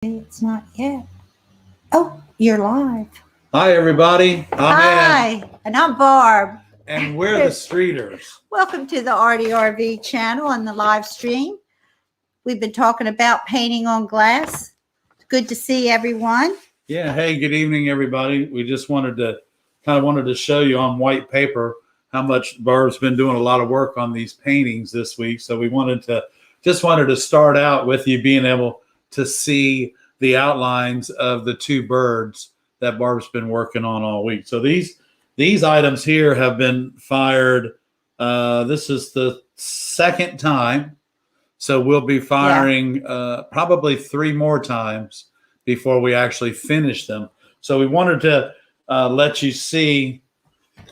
It's not yet. Oh, you're live. Hi, everybody. Hi, and I'm Barb. And we're the Streeters. Welcome to the RV channel on the live stream. We've been talking about painting on glass. Good to see everyone. Yeah. Hey, good evening, everybody. We just wanted to show you on white paper how much Barb's been doing a lot of work on these paintings this week. So we wanted to start out with you being able to see the outlines of the two birds that Barb's been working on all week. So these items here have been fired. This is the second time. So we'll be firing probably 3 more times before we actually finish them. So we wanted to let you see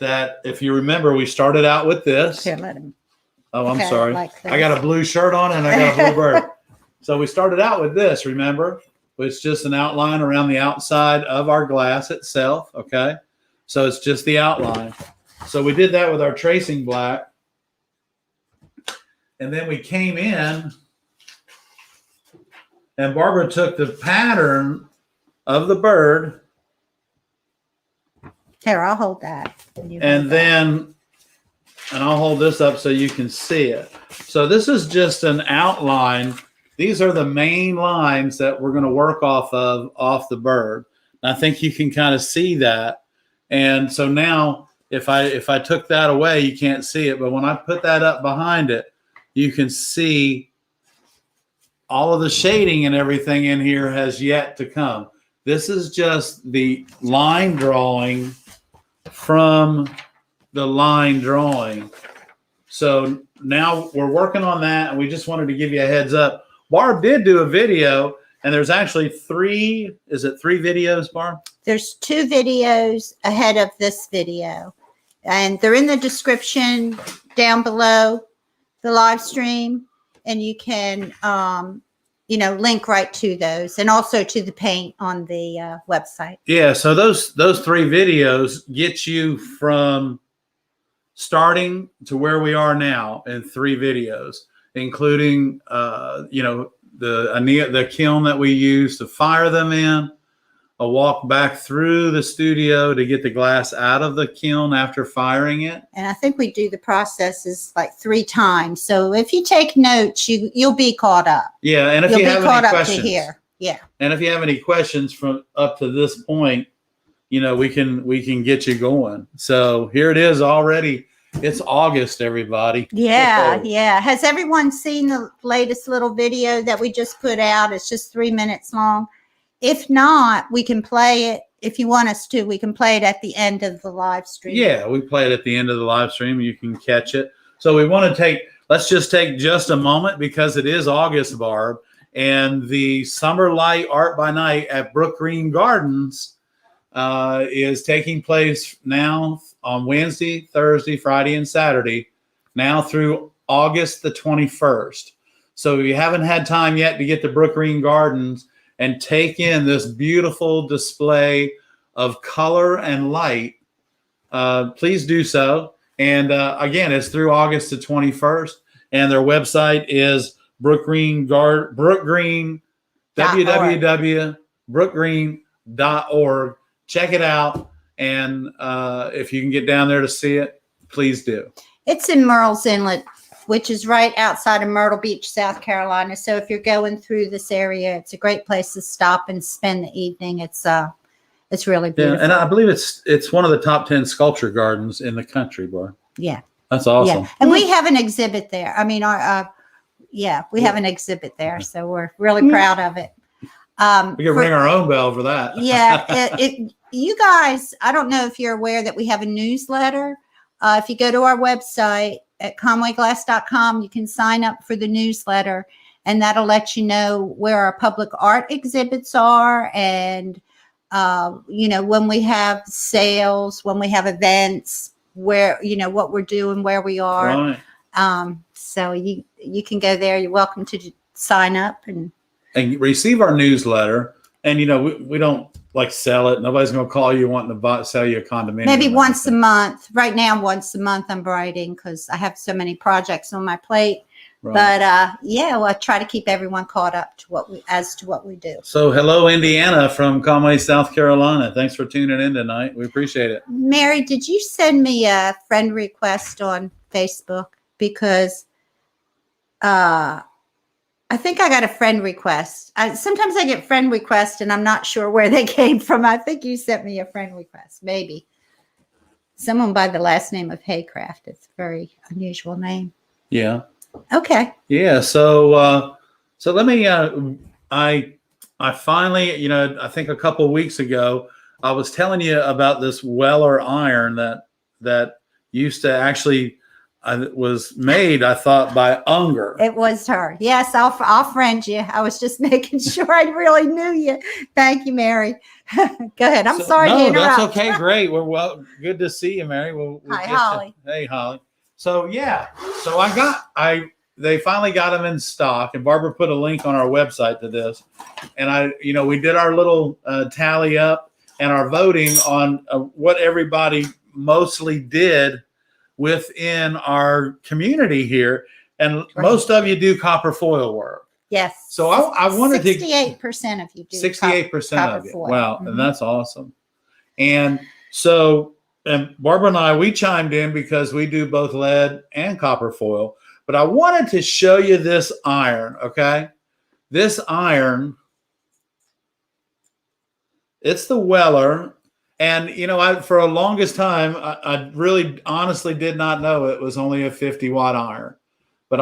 that. If you remember, we started out with this. Here, let him. Oh, I'm sorry. I got a blue shirt on and I got a blue bird. So we started out with this, remember? It's just an outline around the outside of our glass itself, okay? So it's just the outline. So we did that with our tracing black. And then we came in and Barbara took the pattern of the bird. Here, I'll hold that. And I'll hold this up so you can see it. So this is just an outline. These are the main lines that we're going to work off the bird. And I think you can kind of see that. And so now if I took that away, you can't see it. But when I put that up behind it, you can see all of the shading and everything in here has yet to come. This is just the line drawing from the line drawing. So now we're working on that, and we just wanted to give you a heads up. Barb did do a video, and there's actually 3 videos, Barb? There's 2 videos ahead of this video, and they're in the description down below the live stream, and you can link right to those, and also to the paint on the website. Yeah, so those 3 videos get you from starting to where we are now in 3 videos, including the kiln that we use to fire them in, a walk back through the studio to get the glass out of the kiln after firing it. And I think we do the processes like 3 times. So if you take notes, you'll be caught up. Yeah, and if you have any questions, yeah. And if you have any questions from up to this point, we can get you going. So here it is already. It's August, everybody. Yeah, yeah. Has everyone seen the latest little video that we just put out? It's just 3 minutes long. If not, we can play it. If you want us to, we can play it at the end of the live stream. Yeah, we play it at the end of the live stream. You can catch it. So let's just take just a moment, because it is August, Barb, and the Summer Light Art by Night at Brook Green Gardens is taking place now on Wednesday, Thursday, Friday, and Saturday, now through August the 21st. So if you haven't had time yet to get to Brook Green Gardens and take in this beautiful display of color and light, please do so. And again, it's through August the 21st, and their website is www.brookgreen.org. Check it out, and if you can get down there to see it, please do. It's in Murrells Inlet, which is right outside of Myrtle Beach, South Carolina. So if you're going through this area, it's a great place to stop and spend the evening. It's really beautiful. Yeah, and I believe it's one of the top 10 sculpture gardens in the country, Barb. Yeah, that's awesome. Yeah. And we have an exhibit there. I mean, we have an exhibit there, so we're really proud of it. We can ring our own bell for that. Yeah, you guys, I don't know if you're aware that we have a newsletter. If you go to our website at conwayglass.com, you can sign up for the newsletter, and that'll let you know where our public art exhibits are, and when we have sales, when we have events, where what we're doing, where we are. Right. So you can go there. You're welcome to sign up and receive our newsletter. And we don't sell it. Nobody's going to call you wanting to sell you a condominium. Maybe once a month. Right now, once a month I'm writing, because I have so many projects on my plate. Right. But yeah, well, I try to keep everyone caught up to what we do. So hello, Indiana from Conway, South Carolina. Thanks for tuning in tonight. We appreciate it. Mary, did you send me a friend request on Facebook? Because I think I got a friend request. Sometimes I get friend requests and I'm not sure where they came from. I think you sent me a friend request, maybe. Someone by the last name of Haycraft. It's a very unusual name. Yeah. Okay. Yeah. So let me. I finally, I think a couple of weeks ago, I was telling you about this Weller iron that used to actually was made, I thought, by Unger. It was her. Yes, I'll friend you. I was just making sure I really knew you. Thank you, Mary. Go ahead. I'm sorry to interrupt. No, that's okay. Great. Well, good to see you, Mary. Hi, Holly. Hey, Holly. So yeah, so they finally got them in stock, and Barbara put a link on our website to this, and we did our little tally up and our voting on what everybody mostly did within our community here, and most of you do copper foil work. Yes. So I wanted 68% of you do. 68% of you. Foil. Wow, and that's awesome. And so, and Barbara and I, we chimed in because we do both lead and copper foil. But I wanted to show you this iron. Okay, this iron. It's the Weller. And, for a longest time, I really honestly did not know it was only a 50-watt iron. But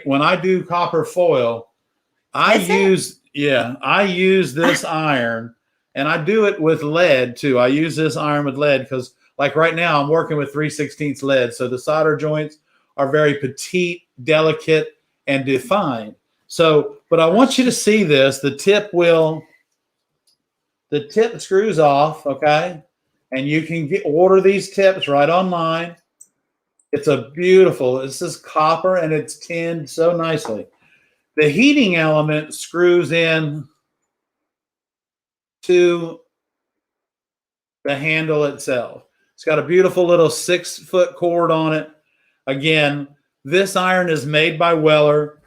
when I do copper foil, I use this iron, and I do it with lead too. I use this iron with lead because, like right now, I'm working with 3/16 lead. So the solder joints are very petite, delicate, and defined. So, but I want you to see this. The tip screws off, okay? And you can order these tips right online. This is copper, and it's tinned so nicely. The heating element screws in to the handle itself. It's got a beautiful little 6-foot cord on it. Again, this iron is made by Weller.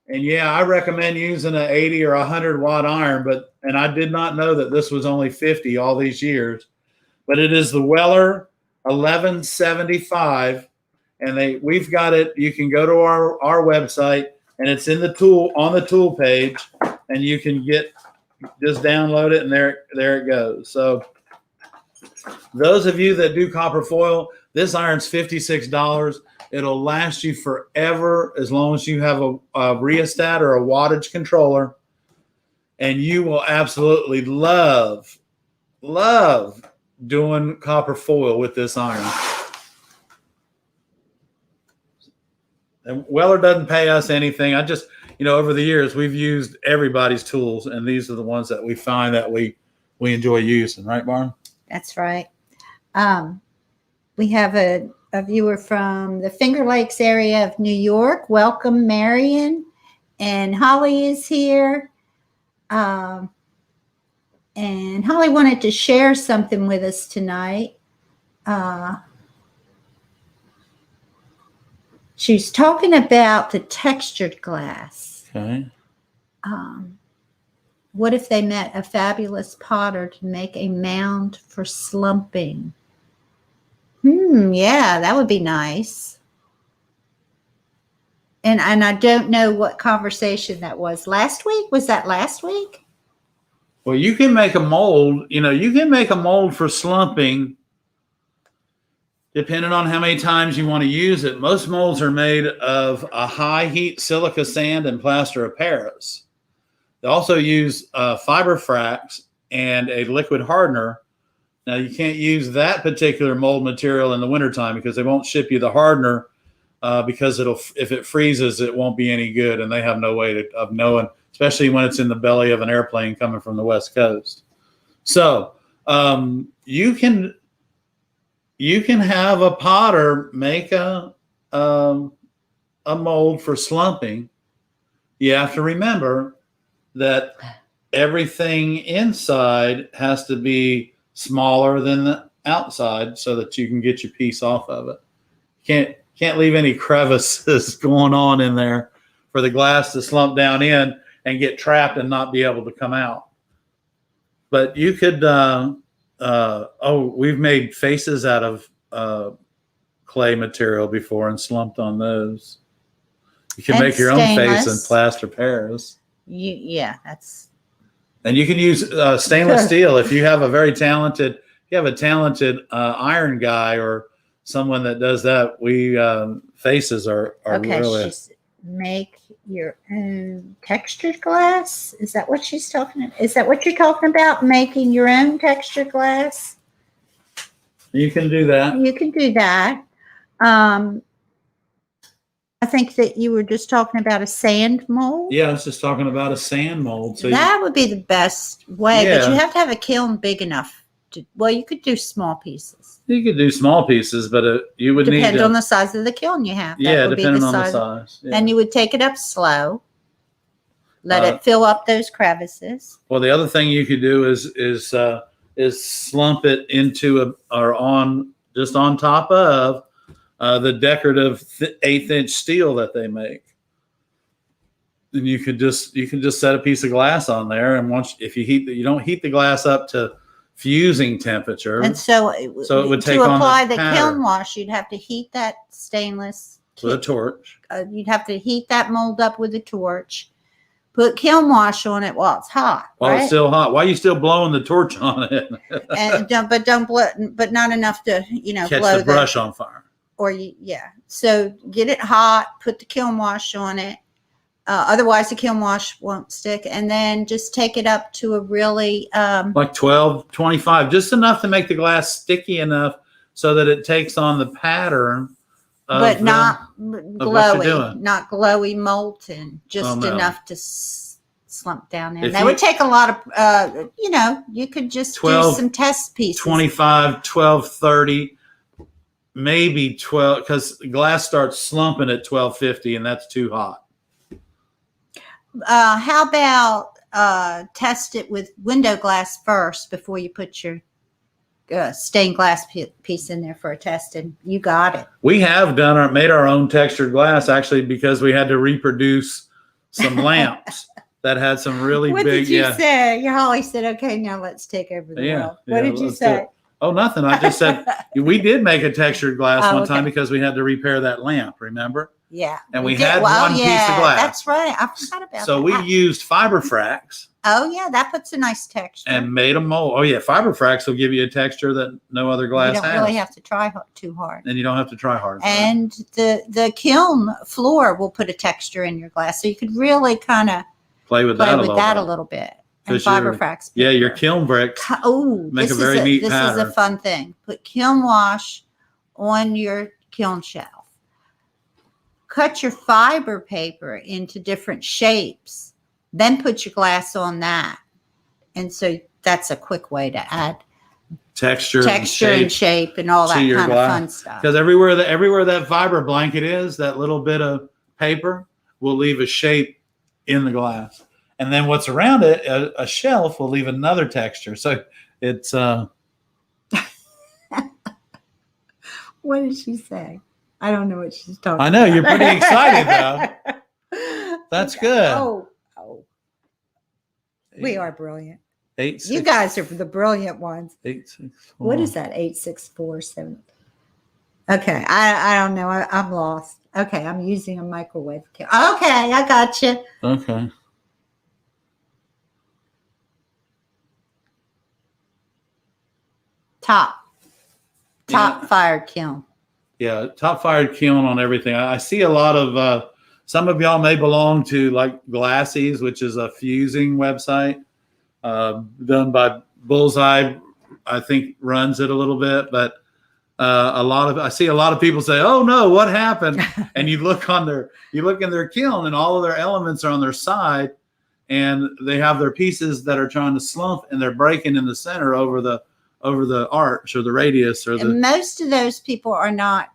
And yeah, I recommend using an 80 or 100-watt iron, and I did not know that this was only 50 all these years. But it is the Weller 1175, and we've got it. You can go to our website, and it's on the tool page, and you can just download it, and there it goes. So those of you that do copper foil, this iron's $56. It'll last you forever as long as you have a rheostat or a wattage controller. And you will absolutely love doing copper foil with this iron. And Weller doesn't pay us anything. I just, over the years, we've used everybody's tools, and these are the ones that we find that we enjoy using. Right, Barn? That's right. We have a viewer from the Finger Lakes area of New York. Welcome, Marion. And Holly is here. And Holly wanted to share something with us tonight. She's talking about the textured glass. Okay. What if they met a fabulous potter to make a mound for slumping? Yeah, that would be nice. And I don't know what conversation that was. Last week? Was that last week? Well, you can make a mold. You can make a mold for slumping depending on how many times you want to use it. Most molds are made of a high heat silica sand and plaster of Paris. They also use fiber fracs and a liquid hardener. Now, you can't use that particular mold material in the wintertime because they won't ship you the hardener because if it freezes, it won't be any good, and they have no way of knowing, especially when it's in the belly of an airplane coming from the West Coast. So you can have a potter make a mold for slumping. You have to remember that everything inside has to be smaller than the outside so that you can get your piece off of it. Can't leave any crevices going on in there. for the glass to slump down in and get trapped and not be able to come out. But you could, we've made faces out of clay material before and slumped on those. You can make your own face in plaster Paris. Yeah, that's. And you can use stainless steel if you have a very talented. If you have a talented iron guy or someone that does that. We faces are okay. Really. She's make your own textured glass. Is that what she's talking about? Is that what you're talking about? Making your own textured glass? You can do that. You can do that. I think that you were just talking about a sand mold. Yeah, I was just talking about a sand mold. So that would be the best way, but you have to have a kiln big enough to. Well, you could do small pieces. You could do small pieces, but you would depend on the size of the kiln you have. That would depending on the size. Yeah. And you would take it up slow. Let it fill up those crevices. Well, the other thing you could do is slump it into just on top of the decorative 1/8-inch steel that they make. And you can just set a piece of glass on there, and if you don't heat the glass up to fusing temperature, and so it would take to apply the kiln wash, you'd have to heat that stainless with a torch. You'd have to heat that mold up with a torch. Put kiln wash on it while it's hot. While it's still hot. Why are you still blowing the torch on it? And don't blow, but not enough to catch blow the brush on fire. So get it hot. Put the kiln wash on it. Otherwise, the kiln wash won't stick. And then just take it up to a really like 12, 25, just enough to make the glass sticky enough so that it takes on the pattern. But not glowy, not glowy molten, just enough to slump down there. That would take a lot of, you could just 12, do some test pieces. 25, 12, 30, maybe 12, because glass starts slumping at 1250 and that's too hot. How about test it with window glass first before you put your stained glass piece in there for a test, and you got it. We have made our own textured glass actually because we had to reproduce some lamps that had some really big. What did you say? Your Holly said, "Okay, now let's take over the world." What did you say? Oh, nothing. I just said we did make a textured glass one time because we had to repair that lamp. Remember? Yeah. And we had one piece of glass. That's right. I forgot about that. So we used fiber fracs. Oh, yeah. That puts a nice texture. And made a mold. Oh, yeah. Fiber fracs will give you a texture that no other glass has. You don't really have to try too hard. And you don't have to try hard. And the kiln floor will put a texture in your glass. So you could really kind of play with that a little bit. And fiber fracs. Yeah, your kiln bricks make a very neat pattern. This is a fun thing. Put kiln wash on your kiln shelf. Cut your fiber paper into different shapes, then put your glass on that. And so that's a quick way to add texture and shape and all that kind of fun stuff. Because everywhere that fiber blanket is, that little bit of paper will leave a shape in the glass. And then what's around it, a shelf will leave another texture. So it's What did she say? I don't know what she's talking about. I know, you're pretty excited though. That's good. Oh. We are brilliant. 8, 6, you guys are the brilliant ones. 8, 6, 4. What is that? 8, 6, 4, 7. Okay. I don't know. I'm lost. Okay. I'm using a microwave. Okay. I got you. Okay. Top fired kiln. Yeah, top fired kiln on everything. I see a lot of some of y'all may belong to like Glassies, which is a fusing website done by Bullseye. I think runs it a little bit, but I see a lot of people say, "Oh no, what happened?" And you look in their kiln, and all of their elements are on their side, and they have their pieces that are trying to slump, and they're breaking in the center over the arch or the radius or and most of those people are not.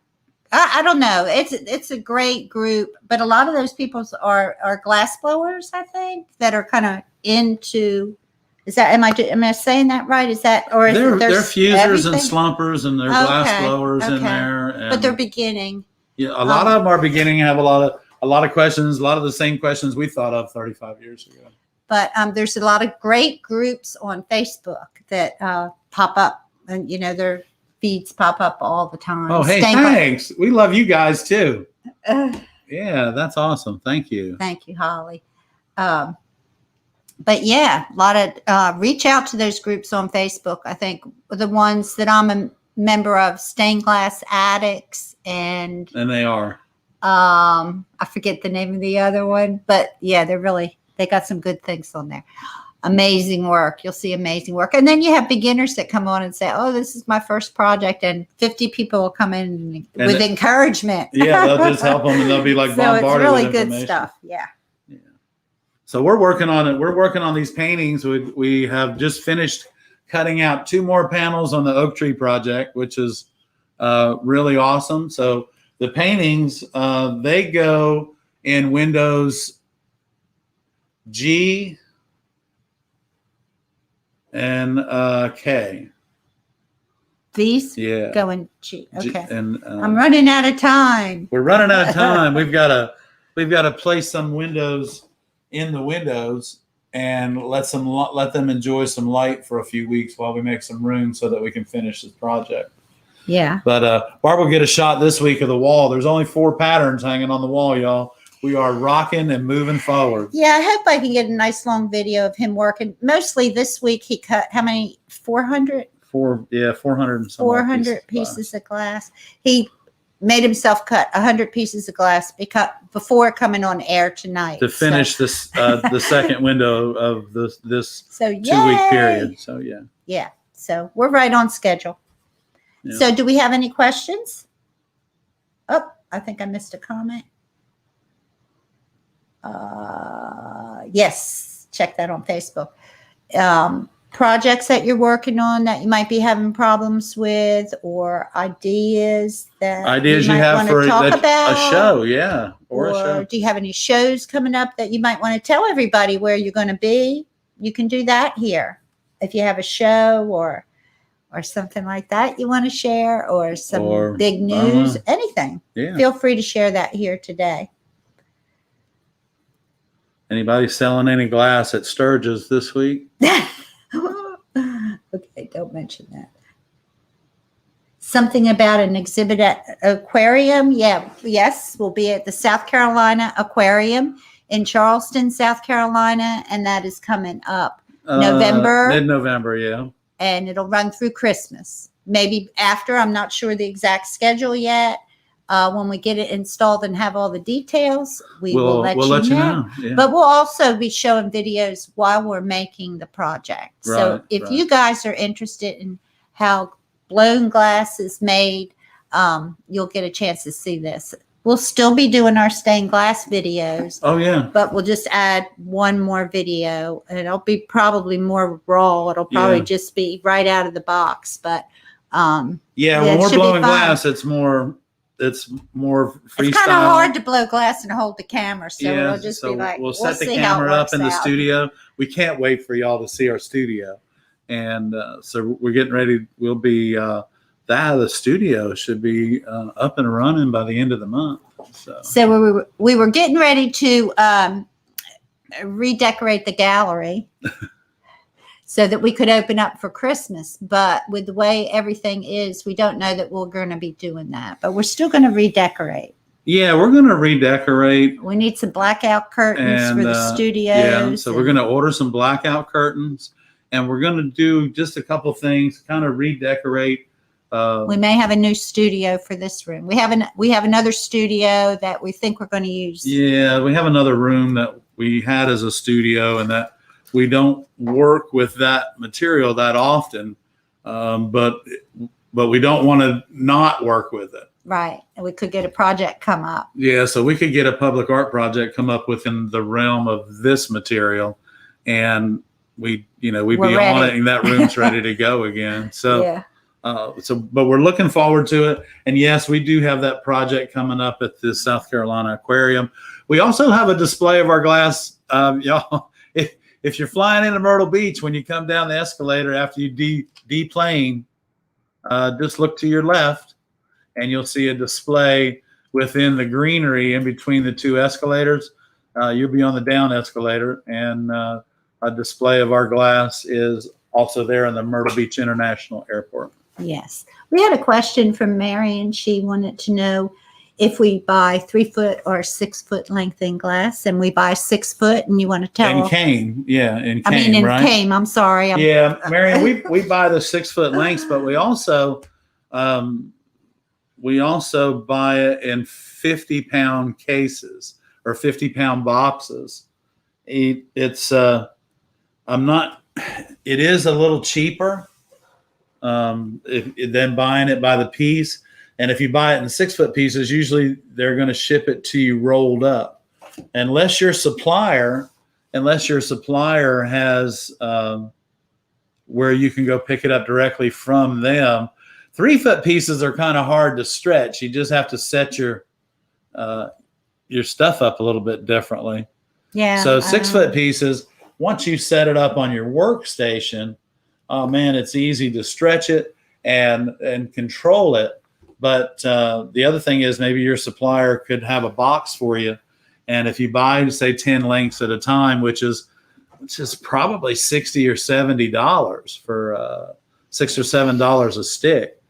I don't know. It's a great group, but a lot of those people are glass blowers, I think, that are kind of into. Is that am I saying that right? Is that or is they're fusers everything? and slumpers and they're glass blowers in there, but they're beginning. Yeah, a lot of them are beginning. Have a lot of a lot of questions, a lot of the same questions we thought of 35 years ago. But there's a lot of great groups on Facebook that pop up, and their feeds pop up all the time. Oh, hey, thanks. We love you guys too. Yeah, that's awesome. Thank you. Thank you, Holly. But yeah, a lot of reach out to those groups on Facebook. I think the ones that I'm a member of, Stained Glass Addicts, and they are. I forget the name of the other one, but yeah, they got some good things on there. Amazing work. You'll see amazing work. And then you have beginners that come on and say, oh, this is my first project. And 50 people will come in with encouragement. Yeah, they'll just help them, and they'll be like bombarded so it's really with good stuff. Yeah. So we're working on it. We're working on these paintings. We have just finished cutting out 2 more panels on the oak tree project, which is really awesome. So the paintings, they go in Windows G and K. These? Yeah. Going G. Okay. And I'm running out of time. We're running out of time. We've got to place some windows in the windows and let them enjoy some light for a few weeks while we make some room so that we can finish this project. Yeah. But Barb will get a shot this week of the wall. There's only 4 patterns hanging on the wall, y'all. We are rocking and moving forward. Yeah, I hope I can get a nice long video of him working. Mostly this week he cut how many? 400? 400 and some 400 pieces of glass. He made himself cut 100 pieces of glass before coming on air tonight to finish this the second window of this 2-week period. So yeah. So we're right on schedule. Yeah. So do we have any questions? Oh, I think I missed a comment. Yes, check that on Facebook. Projects that you're working on that you might be having problems with, or ideas you have for talk about, a show, yeah, or a show. Do you have any shows coming up that you might want to tell everybody where you're going to be? You can do that here. If you have a show or something like that you want to share, or some big news, anything, feel free to share that here today. Anybody selling any glass at Sturgis this week? Okay, don't mention that. Something about an exhibit at Aquarium. Yes, we'll be at the South Carolina Aquarium in Charleston, South Carolina, and that is coming up November. Mid-November, yeah. And it'll run through Christmas. Maybe after, I'm not sure the exact schedule yet. When we get it installed and have all the details, we'll let you know. Yeah. But we'll also be showing videos while we're making the project. So if you guys are interested in how blown glass is made, you'll get a chance to see this. We'll still be doing our stained glass videos. Oh, yeah. But we'll just add one more video, and it'll be probably more raw. It'll probably just be right out of the box. But when we're blowing glass, it's more freestyle. It's kind of hard to blow glass and hold the camera, so it'll just be like we'll set the camera up in the studio. We can't wait for y'all to see our studio, and so we're getting ready. We'll be the studio should be up and running by the end of the month. So we were getting ready to redecorate the gallery. So that we could open up for Christmas. But with the way everything is, we don't know that we're going to be doing that. But we're still going to redecorate. Yeah, we're going to redecorate. We need some blackout curtains for the studios. Yeah, so we're going to order some blackout curtains. And we're going to do just a couple things, kind of redecorate. We may have a new studio for this room. We have another studio that we think we're going to use. Yeah, we have another room that we had as a studio, and that we don't work with that material that often, but we don't want to not work with it. Right. And we could get a project come up. Yeah, so we could get a public art project come up within the realm of this material, and we'd be on it, and that room's ready to go again. So, but we're looking forward to it. And yes, we do have that project coming up at the South Carolina Aquarium. We also have a display of our glass, y'all. If you're flying into Myrtle Beach, when you come down the escalator after you deplane, just look to your left, and you'll see a display within the greenery in between the two escalators. You'll be on the down escalator, and a display of our glass is also there in the Myrtle Beach International Airport. Yes. We had a question from Mary, and she wanted to know if we buy 3-foot or 6-foot length in glass, and we buy 6 foot, and you want to tell. In cane, yeah, in cane, I mean, in right? cane. I'm sorry. Yeah, Marion, we buy the 6 foot lengths, but we also buy it in 50-pound cases or 50-pound boxes. It is a little cheaper than buying it by the piece. And if you buy it in 6 foot pieces, usually they're going to ship it to you rolled up, unless your supplier has where you can go pick it up directly from them. 3 foot pieces are kind of hard to stretch. You just have to set your stuff up a little bit differently. Yeah. So 6 foot pieces, once you set it up on your workstation, oh man, it's easy to stretch it and control it. But the other thing is maybe your supplier could have a box for you. And if you buy, say, 10 lengths at a time, which is probably $60 or $70 for $6 or $7 a stick.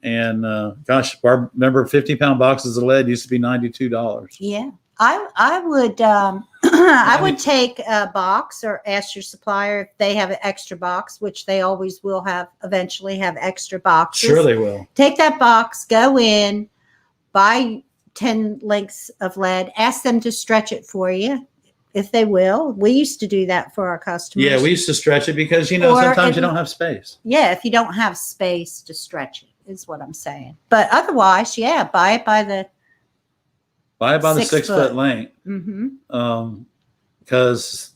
And gosh, Barb, remember 50-pound boxes of lead used to be $92. Yeah. I would I would take a box, or ask your supplier if they have an extra box, which they always will eventually have extra boxes. Sure they will. Take that box, go in, buy 10 lengths of lead, ask them to stretch it for you if they will. We used to do that for our customers. Yeah, we used to stretch it because, sometimes you don't have space. Yeah, if you don't have space to stretch it, is what I'm saying. But otherwise, yeah, buy it by the 6 foot length. Mm-hmm. Because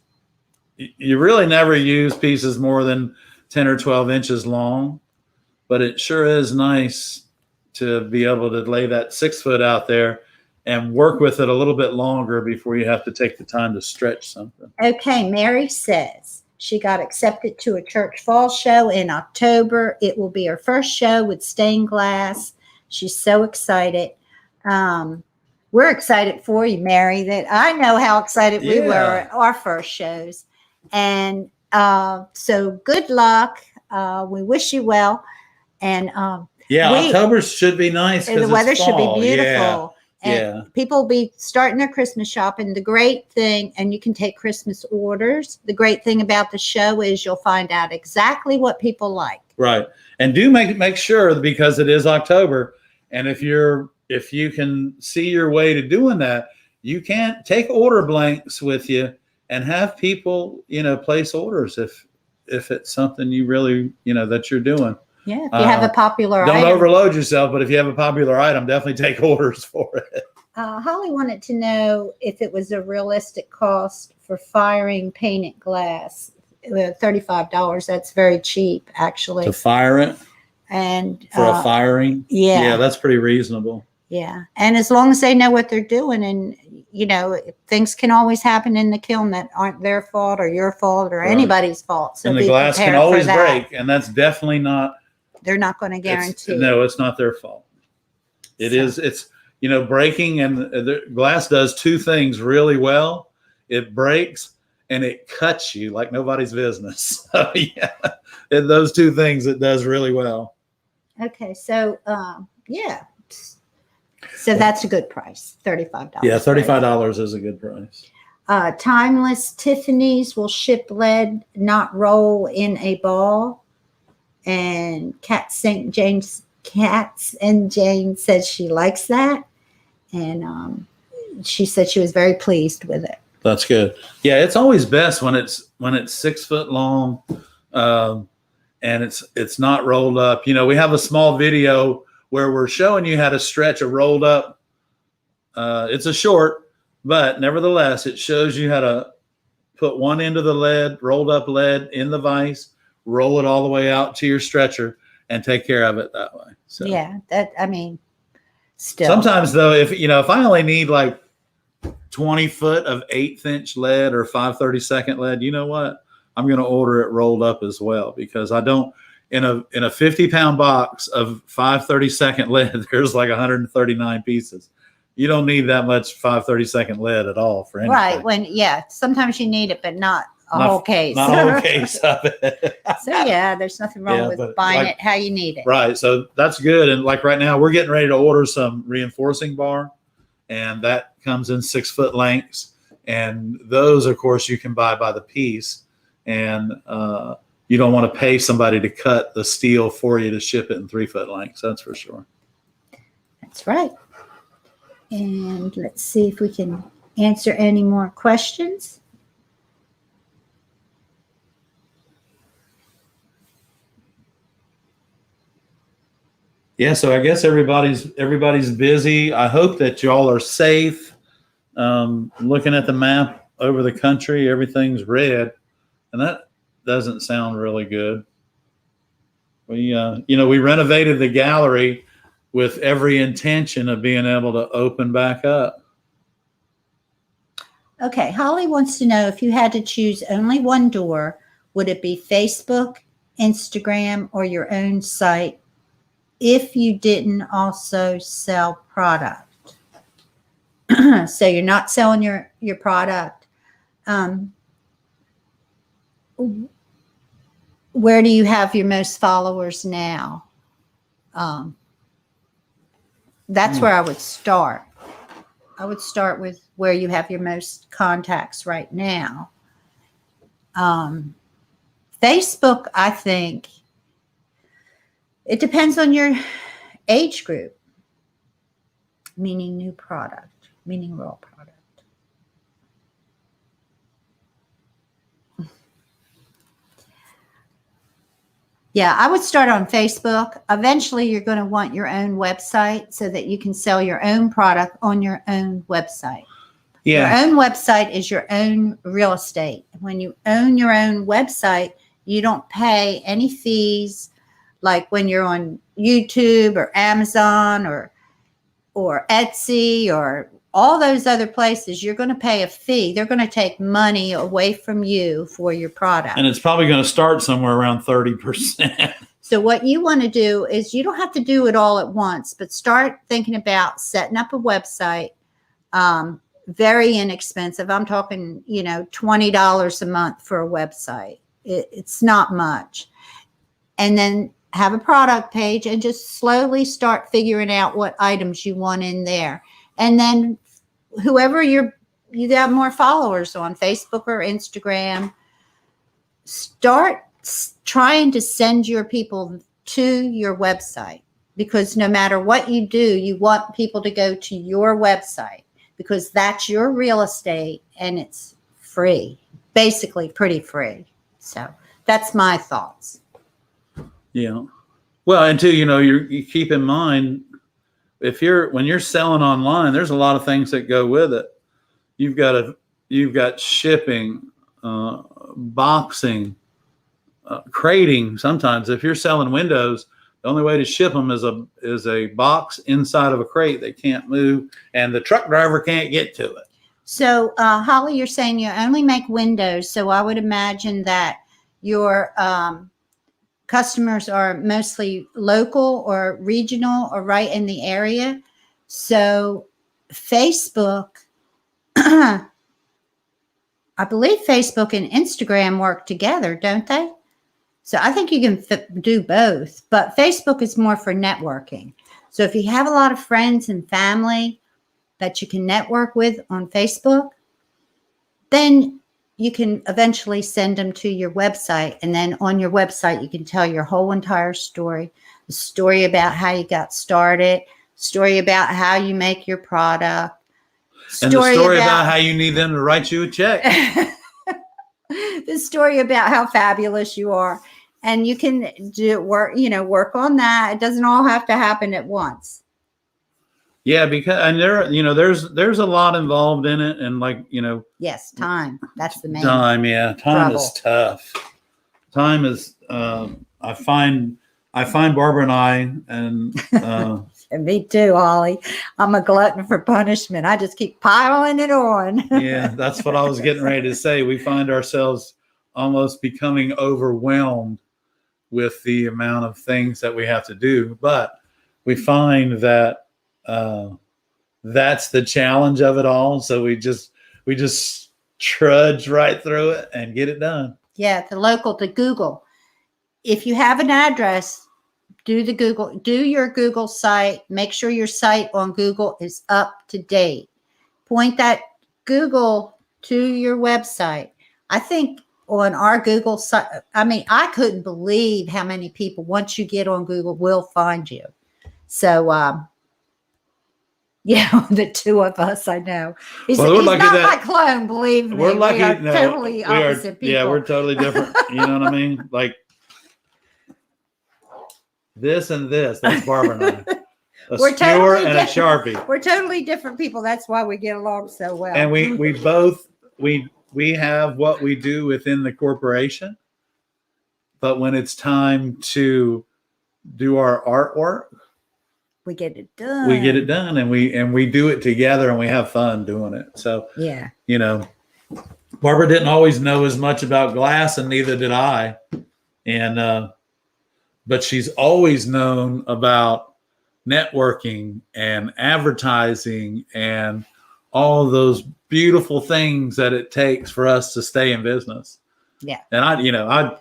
you really never use pieces more than 10 or 12 inches long, but it sure is nice to be able to lay that 6 foot out there and work with it a little bit longer before you have to take the time to stretch something. Okay, Mary says she got accepted to a church fall show in October. It will be her first show with stained glass. She's so excited. We're excited for you, Mary, that I know how excited we were at our first shows. And so good luck. We wish you well. And October should be nice. The weather should be beautiful. Yeah. And people will be starting their Christmas shopping. The great thing, and you can take Christmas orders. The great thing about the show is you'll find out exactly what people like. Right. And do make sure, because it is October, and if you can see your way to doing that, you can't take order blanks with you and have people, place orders if it's something you really, that you're doing. Yeah, if you have a popular don't item. overload yourself, but if you have a popular item, definitely take orders for it. Holly wanted to know if it was a realistic cost for firing painted glass. $35. That's very cheap, actually. To fire it? And for a firing? Yeah. Yeah, that's pretty reasonable. Yeah. And as long as they know what they're doing, and, things can always happen in the kiln that aren't their fault or your fault or anybody's fault. So and the glass can always break, and that's definitely not. They're not going to guarantee. No, it's not their fault. It's breaking, and the glass does two things really well. It breaks and it cuts you like nobody's business. So those two things it does really well. Okay. So, So that's a good price, $35. Yeah, $35 is a good price. Timeless Tiffany's will ship lead, not roll in a ball. And Cats and Jane said she likes that. And she said she was very pleased with it. That's good. Yeah, it's always best when it's 6 foot long, and it's not rolled up. We have a small video where we're showing you how to stretch a rolled up. It's a short, but nevertheless, it shows you how to put one end of the lead, rolled up lead, in the vise, roll it all the way out to your stretcher, and take care of it that way. So still. Sometimes though, if I only need like 20 foot of 1/8 inch lead or 5/32 lead, you know what? I'm going to order it rolled up as well, because I don't. In a 50-pound box of 5/32 lead, there's like 139 pieces. you don't need that much 5/32 lead at all for anything. Right. Sometimes you need it, but not a whole case. Not a whole case of it. So yeah, there's nothing wrong with buying it how you need it. Right. So that's good. And like right now, we're getting ready to order some reinforcing bar, and that comes in 6-foot lengths. And those, of course, you can buy by the piece, and you don't want to pay somebody to cut the steel for you to ship it in 3-foot lengths. That's for sure. That's right. And let's see if we can answer any more questions. Yeah, so I guess everybody's busy. I hope that y'all are safe. Looking at the map over the country, everything's red, and that doesn't sound really good. We renovated the gallery with every intention of being able to open back up. Okay, Holly wants to know, if you had to choose only one door, would it be Facebook, Instagram, or your own site if you didn't also sell product? So you're not selling your product. Where do you have your most followers now? That's where I would start. I would start with where you have your most contacts right now. Facebook, I think, it depends on your age group, meaning new product, meaning raw product. Yeah, I would start on Facebook. Eventually, you're going to want your own website so that you can sell your own product on your own website. Yeah. Your own website is your own real estate. When you own your own website, you don't pay any fees like when you're on YouTube or Amazon or Etsy or all those other places. You're going to pay a fee. They're going to take money away from you for your product. And it's probably going to start somewhere around 30%. So what you want to do is, you don't have to do it all at once, but start thinking about setting up a website. Very inexpensive. I'm talking, $20 a month for a website. It's not much. And then have a product page and just slowly start figuring out what items you want in there. And then whoever you got more followers on Facebook or Instagram, start trying to send your people to your website, because no matter what you do, you want people to go to your website, because that's your real estate and it's free, basically pretty free. So that's my thoughts. Yeah. Well, and too, you keep in mind, when you're selling online, there's a lot of things that go with it. You've got shipping, boxing, crating. Sometimes if you're selling windows, the only way to ship them is a box inside of a crate. They can't move, and the truck driver can't get to it. So, Holly, you're saying you only make windows. So I would imagine that your customers are mostly local or regional or right in the area. So Facebook, I believe Facebook and Instagram work together, don't they? So I think you can do both, but Facebook is more for networking. So if you have a lot of friends and family that you can network with on Facebook, then you can eventually send them to your website. And then on your website, you can tell your whole entire story, the story about how you got started, story about how you make your product, and the story about how you need them to write you a check. The story about how fabulous you are. And you can work on that. It doesn't all have to happen at once. Yeah, because there's a lot involved in it, and yes, time. That's the main time. Yeah, time trouble. Is tough. Time is. I find Barbara and I, and and me too, Holly. I'm a glutton for punishment. I just keep piling it on. Yeah, that's what I was getting ready to say. We find ourselves almost becoming overwhelmed with the amount of things that we have to do, but we find that that's the challenge of it all. So we just trudge right through it and get it done. Yeah, the Google. If you have an address, do your Google site. Make sure your site on Google is up to date. Point that Google to your website. I think on our Google site, I mean, I couldn't believe how many people, once you get on Google, will find you. So, yeah, the two of us, I know. He's not my clone, believe me. We're lucky. We are totally opposite people. Yeah, we're totally different. You know what I mean? Like this and this. That's Barbara and I. We're skewer totally and a Sharpie. We're totally different people. That's why we get along so well. And we both have what we do within the corporation, but when it's time to do our artwork, we get it done. We get it done, and we do it together, and we have fun doing it. So yeah, you know, Barbara didn't always know as much about glass, and neither did I. And but she's always known about networking and advertising and all of those beautiful things that it takes for us to stay in business. Yeah. And I'll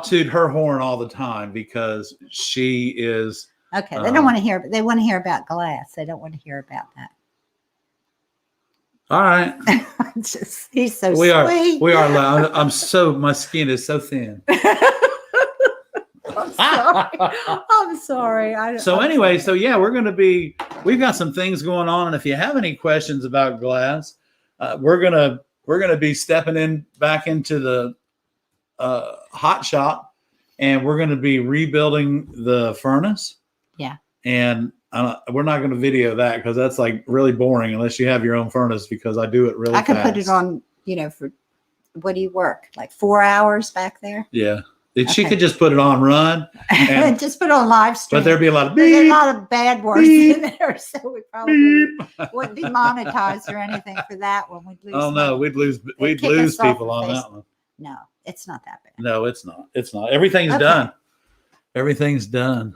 toot her horn all the time because she is. Okay. They don't want to hear, they want to hear about glass. They don't want to hear about that. All right. He's so sweet. We are loud. My skin is so thin. I'm sorry. Anyway, we've got some things going on. And if you have any questions about glass, we're going to be stepping back into the hot shop, and we're going to be rebuilding the furnace. Yeah. And we're not going to video that because that's like really boring unless you have your own furnace, because I do it really fast. I can put it on, for what do you work? Like 4 hours back there? Yeah. She could just put it on run and just put it on live stream. But there'd be a lot of bad words in there, so we probably wouldn't be monetized or anything for that one. We'd lose. Oh no, we'd lose people on that one. No, it's not that bad. No, it's not. It's not. Everything's done. Everything's done.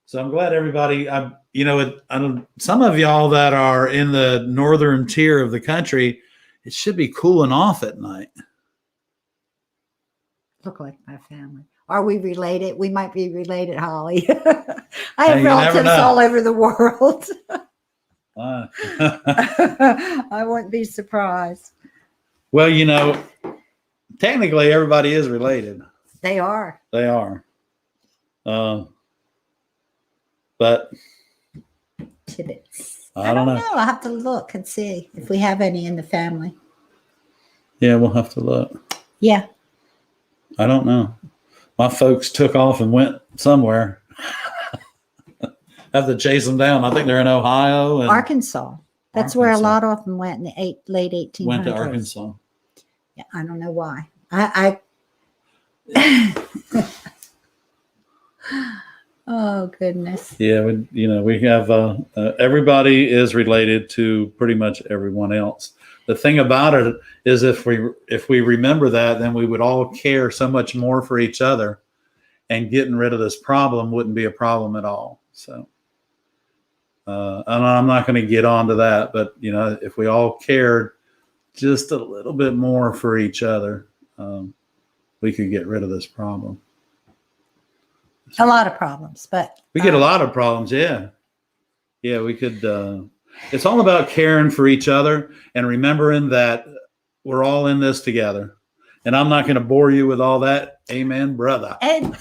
So I'm glad everybody. Some of y'all that are in the northern tier of the country, it should be cooling off at night. Look like my family. Are we related? We might be related, Holly. I have relatives all over the world. I wouldn't be surprised. Well, technically everybody is related. They are. They are. But tidbits. I don't know. I'll have to look and see if we have any in the family. Yeah, we'll have to look. Yeah. I don't know. My folks took off and went somewhere. Have to chase them down. I think they're in Ohio and Arkansas. That's where a lot of them went in the late 1800s. Went to Arkansas. Yeah, I don't know why. I Oh goodness. Yeah, we have everybody is related to pretty much everyone else. The thing about it is if we remember that, then we would all care so much more for each other, and getting rid of this problem wouldn't be a problem at all. So and I'm not going to get onto that, but if we all cared just a little bit more for each other, we could get rid of this problem. A lot of problems, but we get a lot of problems. Yeah, we could. It's all about caring for each other and remembering that we're all in this together. And I'm not going to bore you with all that. Amen, brother. Ed,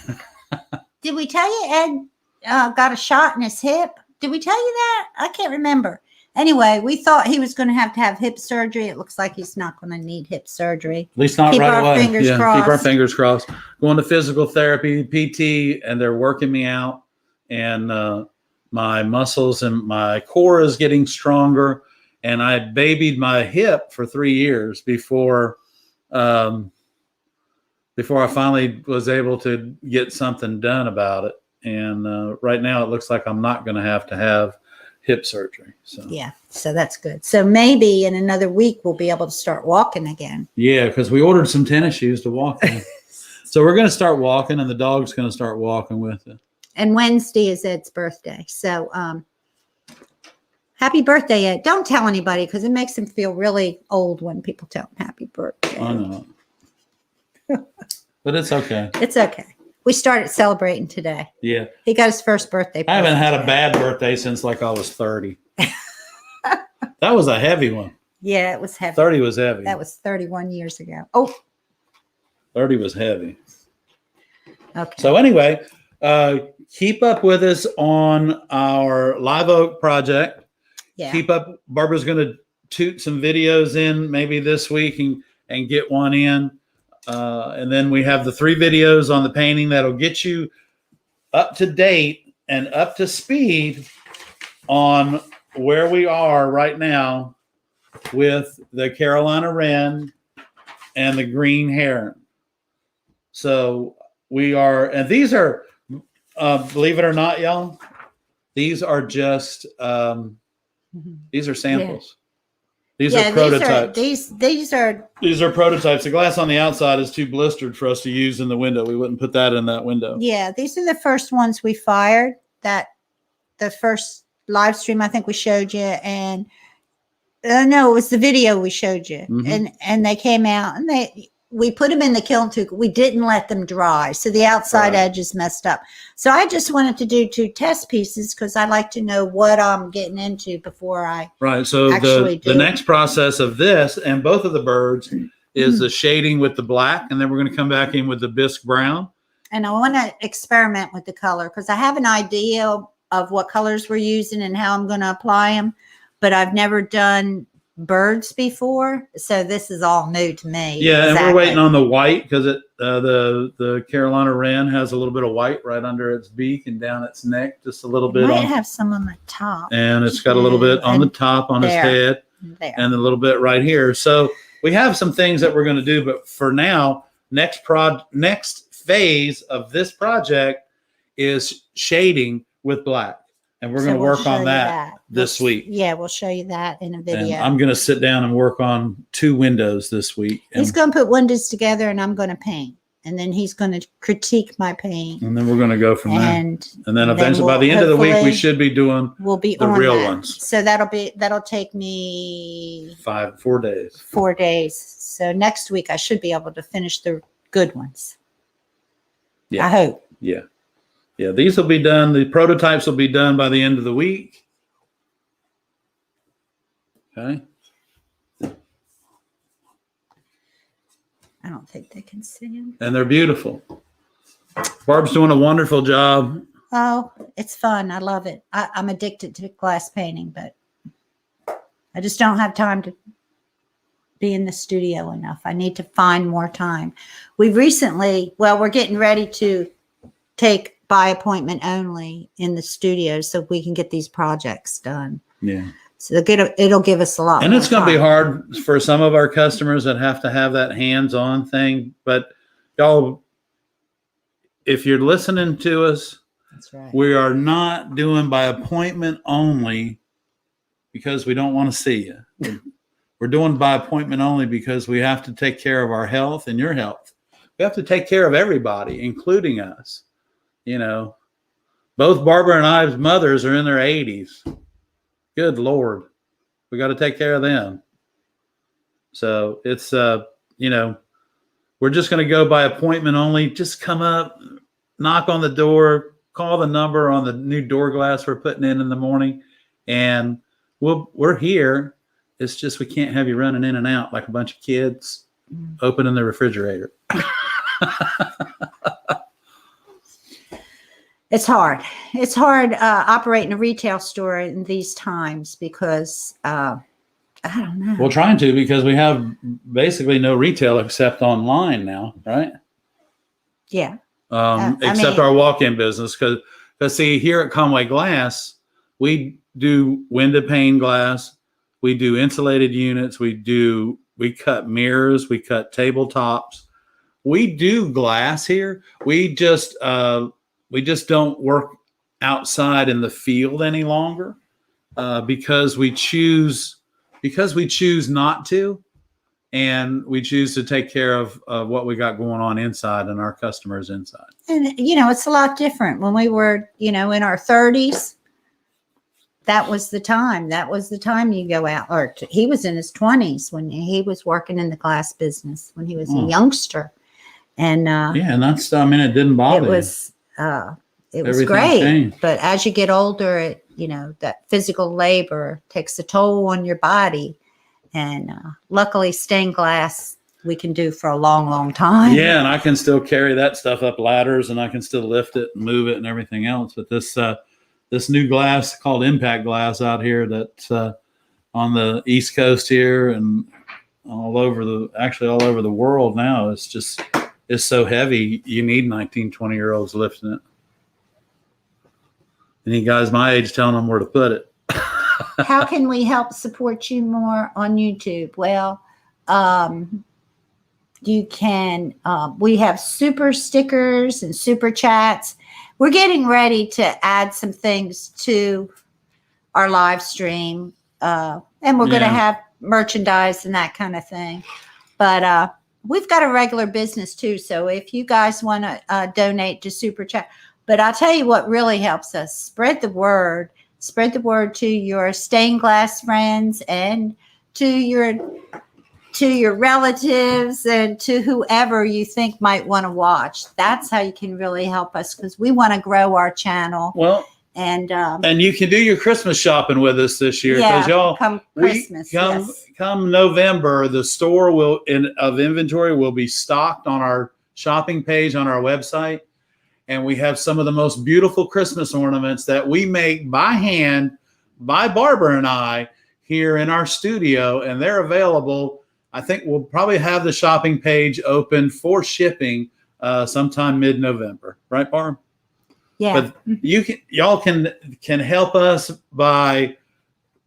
did we tell you Ed got a shot in his hip? Did we tell you that? I can't remember. Anyway, we thought he was going to have hip surgery. It looks like he's not going to need hip surgery. At least not right away. Keep our fingers crossed. Going to physical therapy, PT, and they're working me out. And my muscles and my core is getting stronger. And I babied my hip for 3 years before I finally was able to get something done about it. And right now it looks like I'm not going to have hip surgery. So yeah, so that's good. So maybe in another week we'll be able to start walking again. Yeah, because we ordered some tennis shoes to walk in. So we're going to start walking, and the dog's going to start walking with it. And Wednesday is Ed's birthday. So Happy birthday, Ed. Don't tell anybody because it makes him feel really old when people tell him happy birthday. I know. But it's okay. It's okay. We started celebrating today. Yeah. He got his first birthday. I haven't had today. a bad birthday since like I was 30. That was a heavy one. Yeah, it was heavy. 30 was heavy. That was 31 years ago. Oh. 30 was heavy. Okay. So anyway, keep up with us on our Live Oak project. Yeah. Keep up. Barbara's going to toot some videos in maybe this week and get one in. And then we have the 3 videos on the painting that'll get you up to date and up to speed on where we are right now with the Carolina Wren and the green heron. So we are, and these are, believe it or not, y'all, these are just, these are samples. These are prototypes. These are prototypes. The glass on the outside is too blistered for us to use in the window. We wouldn't put that in that window. Yeah, these are the first ones we fired. That the first live stream I think we showed you, and no, it was the video we showed you, and they came out and we put them in the kiln too. We didn't let them dry, so the outside edge is messed up. So I just wanted to do 2 test pieces because I like to know what I'm getting into before I So the next process of this and both of the birds is the shading with the black, and then we're going to come back in with the bisque brown. And I want to experiment with the color because I have an idea of what colors we're using and how I'm going to apply them, but I've never done birds before, so this is all new to me. Yeah, and we're waiting on the white because the Carolina Wren has a little bit of white right under its beak and down its neck, just a little bit. Might have some on the top, and it's got a little bit on the top on his head, and a little bit right here. So we have some things that we're going to do, but for now, next phase of this project is shading with black. And we're going to work on that this week. Yeah, we'll show you that in a video. And I'm going to sit down and work on 2 windows this week. He's going to put windows together and I'm going to paint. And then he's going to critique my paint. And then we're going to go from there. And then eventually by the end of the week, we should be doing the real ones. So that'll take me 4 days. 4 days. So next week I should be able to finish the good ones. Yeah. I hope. Yeah. Yeah, these will be done. The prototypes will be done by the end of the week. Okay. I don't think they can see them. And they're beautiful. Barb's doing a wonderful job. Oh, it's fun. I love it. I'm addicted to glass painting, but I just don't have time to be in the studio enough. I need to find more time. We're getting ready to take by appointment only in the studio so we can get these projects done. Yeah. So it'll give us a lot. And it's going to be hard for some of our customers that have to have that hands-on thing. But y'all, if you're listening to us, that's right. We are not doing by appointment only because we don't want to see you. We're doing by appointment only because we have to take care of our health and your health. We have to take care of everybody, including us. You know, both Barbara and I's mothers are in their 80s. Good Lord. We got to take care of them. So it's, we're just going to go by appointment only. Just come up, knock on the door, call the number on the new door glass we're putting in the morning. And we're here. It's just we can't have you running in and out like a bunch of kids opening the refrigerator. It's hard. It's hard operating a retail store in these times because I don't know. Well, trying to because we have basically no retail except online now, right? Yeah. Except our walk-in business because see, here at Conway Glass, we do window pane glass, we do insulated units, we cut mirrors, we cut tabletops, we do glass here. We just don't work outside in the field any longer because we choose not to, and we choose to take care of what we got going on inside and our customers inside. And it's a lot different when we were in our 30s. that was the time. That was the time you go out. Or he was in his 20s when he was working in the glass business when he was a youngster. And yeah, and that's, I mean, it didn't bother it was Everything great. changed. But as you get older, that physical labor takes a toll on your body. And luckily, stained glass we can do for a long, long time. Yeah, and I can still carry that stuff up ladders, and I can still lift it and move it and everything else. But this new glass called impact glass out here that's on the East Coast here and all over the world now, it's so heavy you need 19, 20-year-olds lifting it. Any guys my age telling them where to put it. How can we help support you more on YouTube? Well, you can, we have super stickers and super chats. We're getting ready to add some things to our live stream. And we're going to have merchandise and that kind of thing. But we've got a regular business too. So if you guys want to donate to super chat, but I'll tell you what really helps us, spread the word to your stained glass friends and to your relatives and to whoever you think might want to watch. That's how you can really help us, because we want to grow our channel. Well, and you can do your Christmas shopping with us this year, because y'all come Christmas. Come November, the store of inventory will be stocked on our shopping page on our website. And we have some of the most beautiful Christmas ornaments that we make by hand by Barbara and I here in our studio. And they're available. I think we'll probably have the shopping page open for shipping sometime mid-November. Right, Barb? Yeah. But y'all can help us by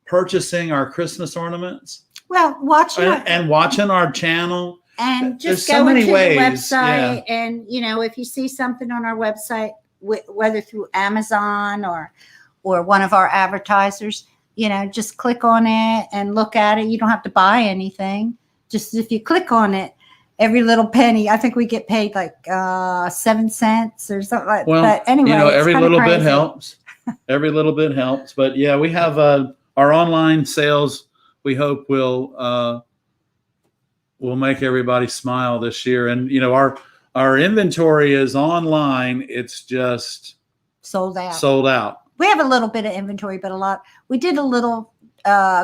purchasing our Christmas ornaments. Well, watching our channel. And just go into the ways. website, and if you see something on our website, whether through Amazon or one of our advertisers, just click on it and look at it. You don't have to buy anything. Just if you click on it, every little penny. I think we get paid like 7 cents or something like that. Well, but anyway, every little bit helps. Every little bit helps. But yeah, we have our online sales. We hope will make everybody smile this year. And our inventory is online. It's just sold out. We have a little bit of inventory, but a lot. We did a little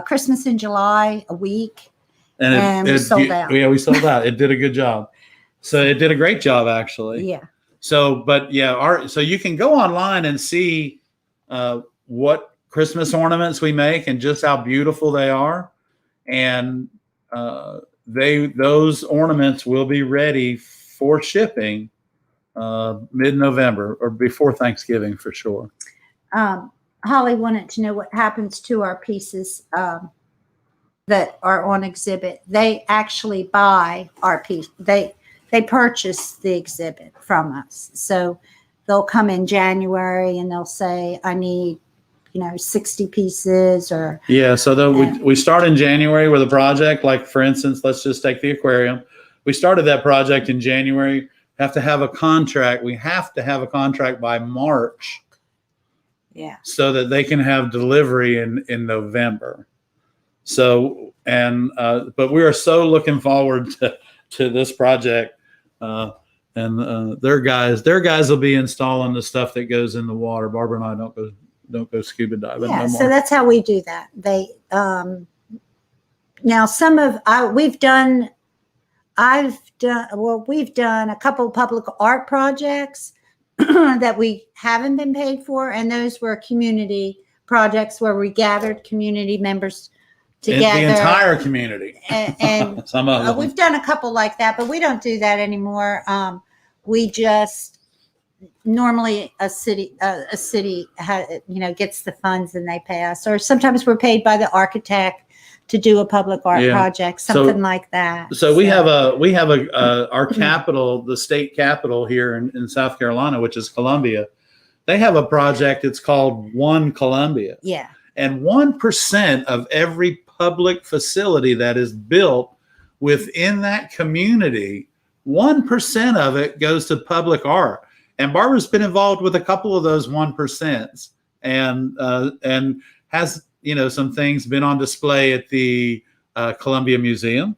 Christmas in July, a week, and we sold out. Yeah, we sold out. It did a good job. So it did a great job, actually. Yeah. So, but yeah, so you can go online and see what Christmas ornaments we make and just how beautiful they are. And those ornaments will be ready for shipping mid-November or before Thanksgiving for sure. Holly wanted to know what happens to our pieces that are on exhibit. They actually buy our piece. They purchase the exhibit from us. So they'll come in January and they'll say, I need 60 pieces or. Yeah. So we start in January with a project, like for instance, let's just take the aquarium. We started that project in January. Have to have a contract. We have to have a contract by March. Yeah. So that they can have delivery in November. So, but we are so looking forward to this project. And their guys will be installing the stuff that goes in the water. Barbara and I don't go scuba diving. Yeah, no more. So that's how we do that. Now we've done a couple of public art projects that we haven't been paid for, and those were community projects where we gathered community members together. The entire community. And Some of them. We've done a couple like that, but we don't do that anymore. We just normally a city gets the funds and they pay us, or sometimes we're paid by the architect to do a public art project, something like that. So we have our capital, the state capital here in South Carolina, which is Columbia. They have a project. It's called One Columbia. Yeah. And 1% of every public facility that is built within that community, 1% of it goes to public art. And Barbara's been involved with a couple of those 1%. And has, some things been on display at the Columbia Museum.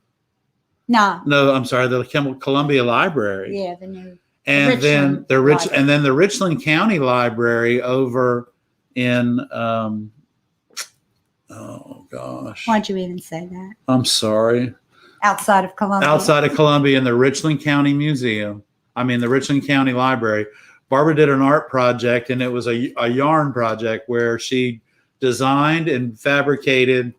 No, I'm sorry, the Columbia Library. Yeah, the new. And then the Richland County Library over in oh gosh. Why'd you even say that? I'm sorry. Outside of Columbia. Outside of Columbia in the Richland County Museum. The Richland County Library. Barbara did an art project, and it was a yarn project where she designed and fabricated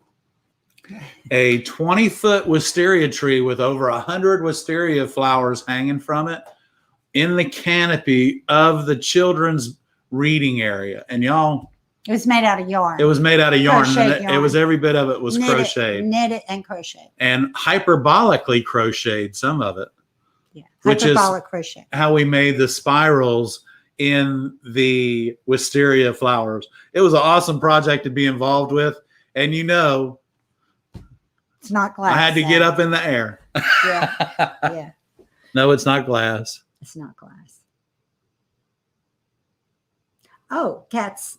a 20-foot wisteria tree with over 100 wisteria flowers hanging from it in the canopy of the children's reading area. And y'all, it was made out of yarn. It was made out of yarn. Yarn. It was every bit of it was crocheted. Knitted and crocheted. And hyperbolically crocheted, some of it. Yeah. Which is crochet. How we made the spirals in the wisteria flowers. It was an awesome project to be involved with. And it's not glass. I had to get up in the air. Yeah. Yeah. No, it's not glass. It's not glass. Oh, Kat's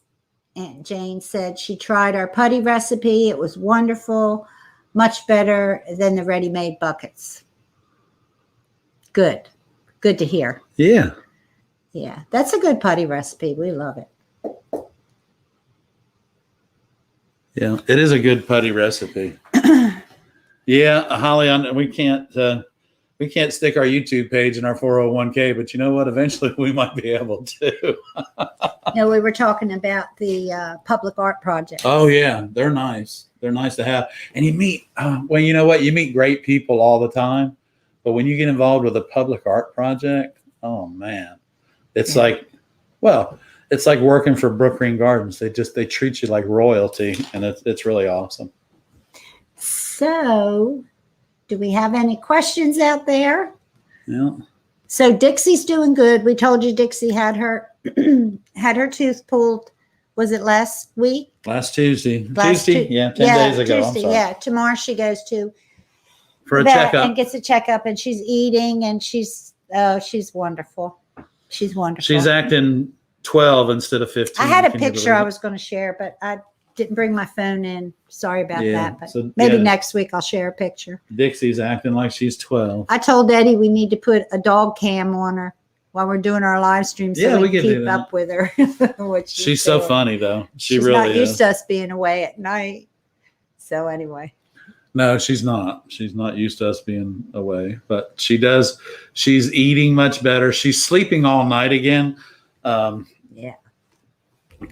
Aunt Jane said she tried our putty recipe. It was wonderful. Much better than the ready-made buckets. Good. Good to hear. Yeah. Yeah. That's a good putty recipe. We love it. Yeah. It is a good putty recipe. Yeah. Holly, we can't stick our YouTube page in our 401k, but you know what? Eventually we might be able to. No, we were talking about the public art project. Oh, yeah. They're nice. They're nice to have. And you meet, well, you know what? You meet great people all the time. But when you get involved with a public art project, oh, man. It's like working for Brook Green Gardens. They treat you like royalty, and it's really awesome. So, do we have any questions out there? Yeah. So Dixie's doing good. We told you Dixie had her tooth pulled. Was it last week? Last Tuesday. Yeah, 10 days ago. Tuesday, yeah. Tomorrow she goes to for a checkup and gets a checkup, and she's eating, and she's wonderful. She's wonderful. She's acting 12 instead of 15. I had a picture I was going to share, but I didn't bring my phone in. Sorry about that. But so, maybe next week I'll share a picture. Dixie's acting like she's 12. I told Eddie we need to put a dog cam on her while we're doing our live stream so we can keep up with her. She's so funny, though. She's really not used to us being away at night. So anyway. No, she's not. She's not used to us being away, but she does. She's eating much better. She's sleeping all night again. Yeah.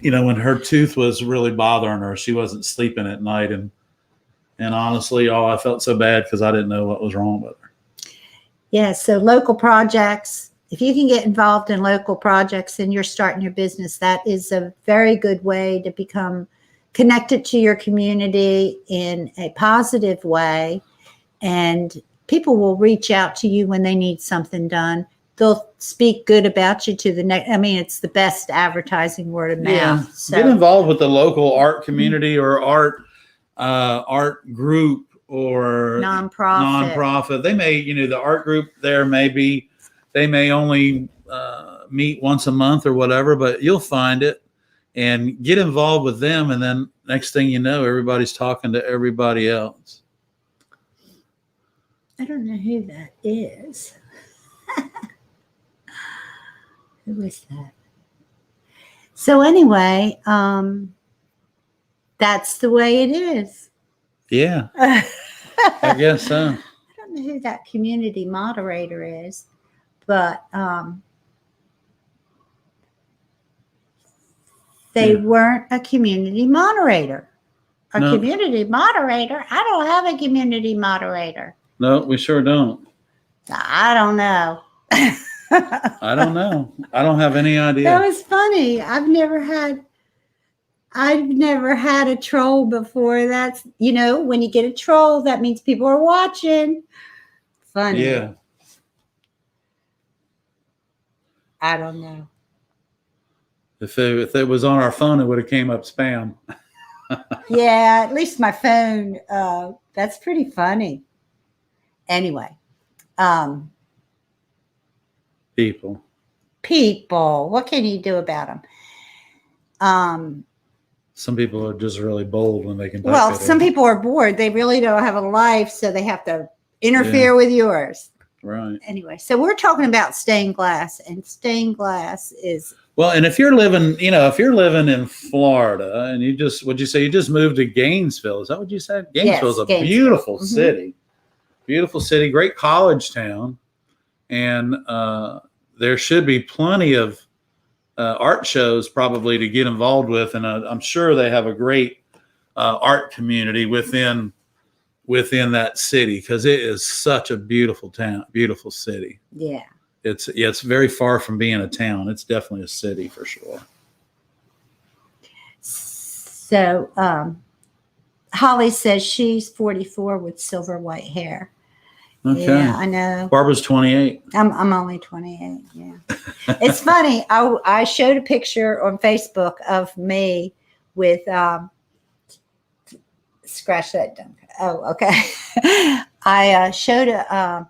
When her tooth was really bothering her, she wasn't sleeping at night. And honestly, I felt so bad because I didn't know what was wrong with her. Yeah. So local projects, if you can get involved in local projects and you're starting your business, that is a very good way to become connected to your community in a positive way. And people will reach out to you when they need something done. They'll speak good about you to the next. I mean, it's the best advertising, word of mouth. Yeah. So, get involved with the local art community or art group or nonprofit. They may, the art group there they may only meet once a month or whatever, but you'll find it and get involved with them. And then next thing you know, everybody's talking to everybody else. I don't know who that is. Who is that? So anyway, that's the way it is. Yeah, I guess so. I don't know who that community moderator is, but they weren't a community moderator. Community moderator? I don't have a community moderator. No, we sure don't. I don't know. I don't know. I don't have any idea. That was funny. I've never had a troll before. That's, when you get a troll, that means people are watching. Funny. Yeah. I don't know. If it was on our phone, it would have came up spam. Yeah, at least my phone. That's pretty funny. Anyway. People. What can you do about them? Some people are just really bold when they can. Well, some people are bored. They really don't have a life, so they have to interfere with yours. Right. Anyway, so we're talking about stained glass, and stained glass is well. And if you're living, if you're living in Florida, and would you say you just moved to Gainesville? Is that what you said? Gainesville is a beautiful city, beautiful city, great college town, and there should be plenty of art shows probably to get involved with, and I'm sure they have a great art community within that city, because it is such a beautiful town, beautiful city. Yeah. It's very far from being a town. It's definitely a city for sure. So Holly says she's 44 with silver white hair. Okay. Yeah, I know. Barbara's 28. I'm only 28. Yeah. It's funny. I showed a picture on Facebook of me with scratch that. Oh, okay. I showed a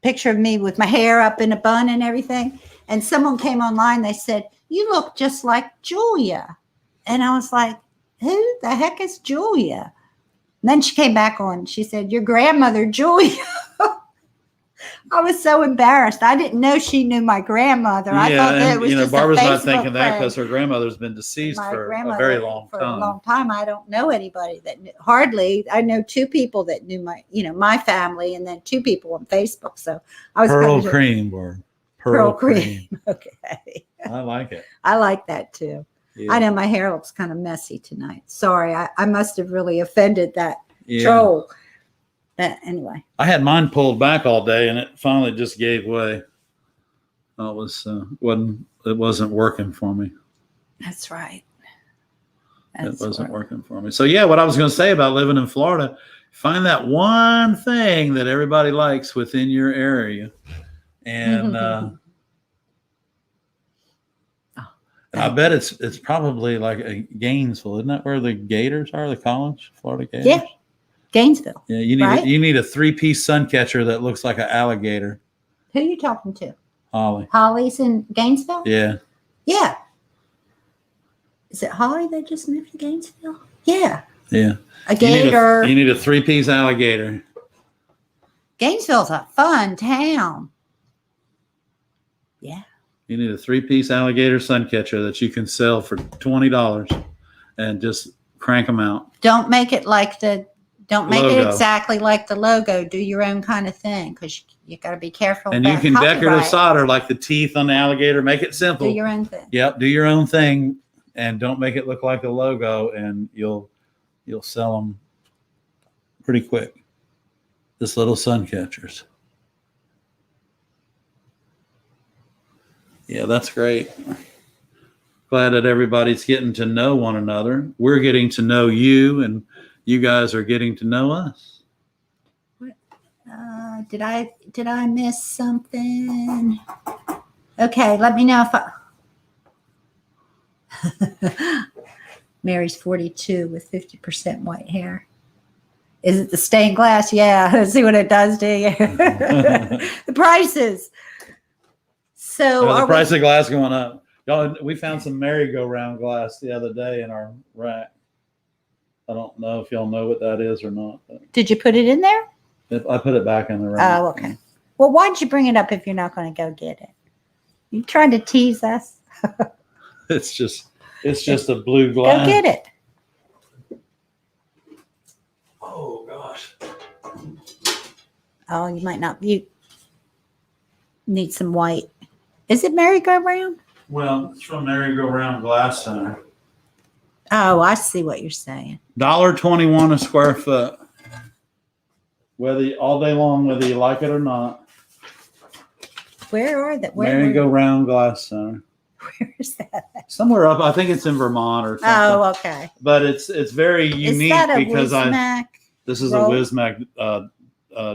picture of me with my hair up in a bun and everything. And someone came online. They said, "You look just like Julia." And I was like, "Who the heck is Julia?" And then she came back on. She said, "Your grandmother, Julia." I was so embarrassed. I didn't know she knew my grandmother. I thought that it was just Barbara's a not Facebook thinking that friend. because her grandmother's been deceased My for a grandmother very long for time. a long time. I don't know anybody that knew, hardly. I know two people that knew my family, and then two people on Facebook. So I was Pearl cream, or Pearl cream. Okay, I like it. I like that too. Yeah. I know my hair looks kind of messy tonight. Sorry, I must have really offended that troll. But anyway, I had mine pulled back all day, and it finally just gave way. It wasn't working for me. that's right. It wasn't working for me. So yeah, what I was going to say about living in Florida, find that one thing that everybody likes within your area, and I bet it's probably like a Gainesville. Isn't that where the Gators are? The college, Florida Gators. Yeah. Gainesville. Yeah, you need a 3-piece sun catcher that looks like an alligator. Who are you talking to? Holly. Holly's in Gainesville? Yeah. Yeah. Is it Holly that just moved to Gainesville? Yeah. Yeah. A gator. You need a 3-piece alligator. Gainesville's a fun town. Yeah. You need a 3-piece alligator sun catcher that you can sell for $20 and just crank them out. Don't make it like Don't make logo. it exactly like the logo. Do your own kind of thing, because you got to be careful. And you about can decorative copyright. solder like the teeth on the alligator. Make it simple. Do your own thing. Yep, do your own thing, and don't make it look like a logo, and you'll sell them pretty quick. This little sun catchers. Yeah, that's great. Glad that everybody's getting to know one another. We're getting to know you, and you guys are getting to know us. Did I miss something? Okay, let me know if Mary's 42 with 50% white hair. Is it the stained glass? Yeah, let's see what it does to you. The prices. So the price of glass going up. Y'all, we found some MerryGoRound glass the other day in our rack. I don't know if y'all know what that is or not. Did you put it in there? I put it back in the rack. Oh, okay. Well, why'd you bring it up if you're not going to go get it? You trying to tease us? It's just a blue glass. Go get it. Oh gosh. Oh, you might not. You need some white. Is it MerryGoRound? Well, it's from MerryGoRound Glass Center. Oh, I see what you're saying. $1.21 a square foot. All day long, whether you like it or not. Where are that? MerryGoRound Glass Center. Where is that? Somewhere up. I think it's in Vermont or something. Oh, okay. But it's very unique is that a because Wismac this is roll? a Wismac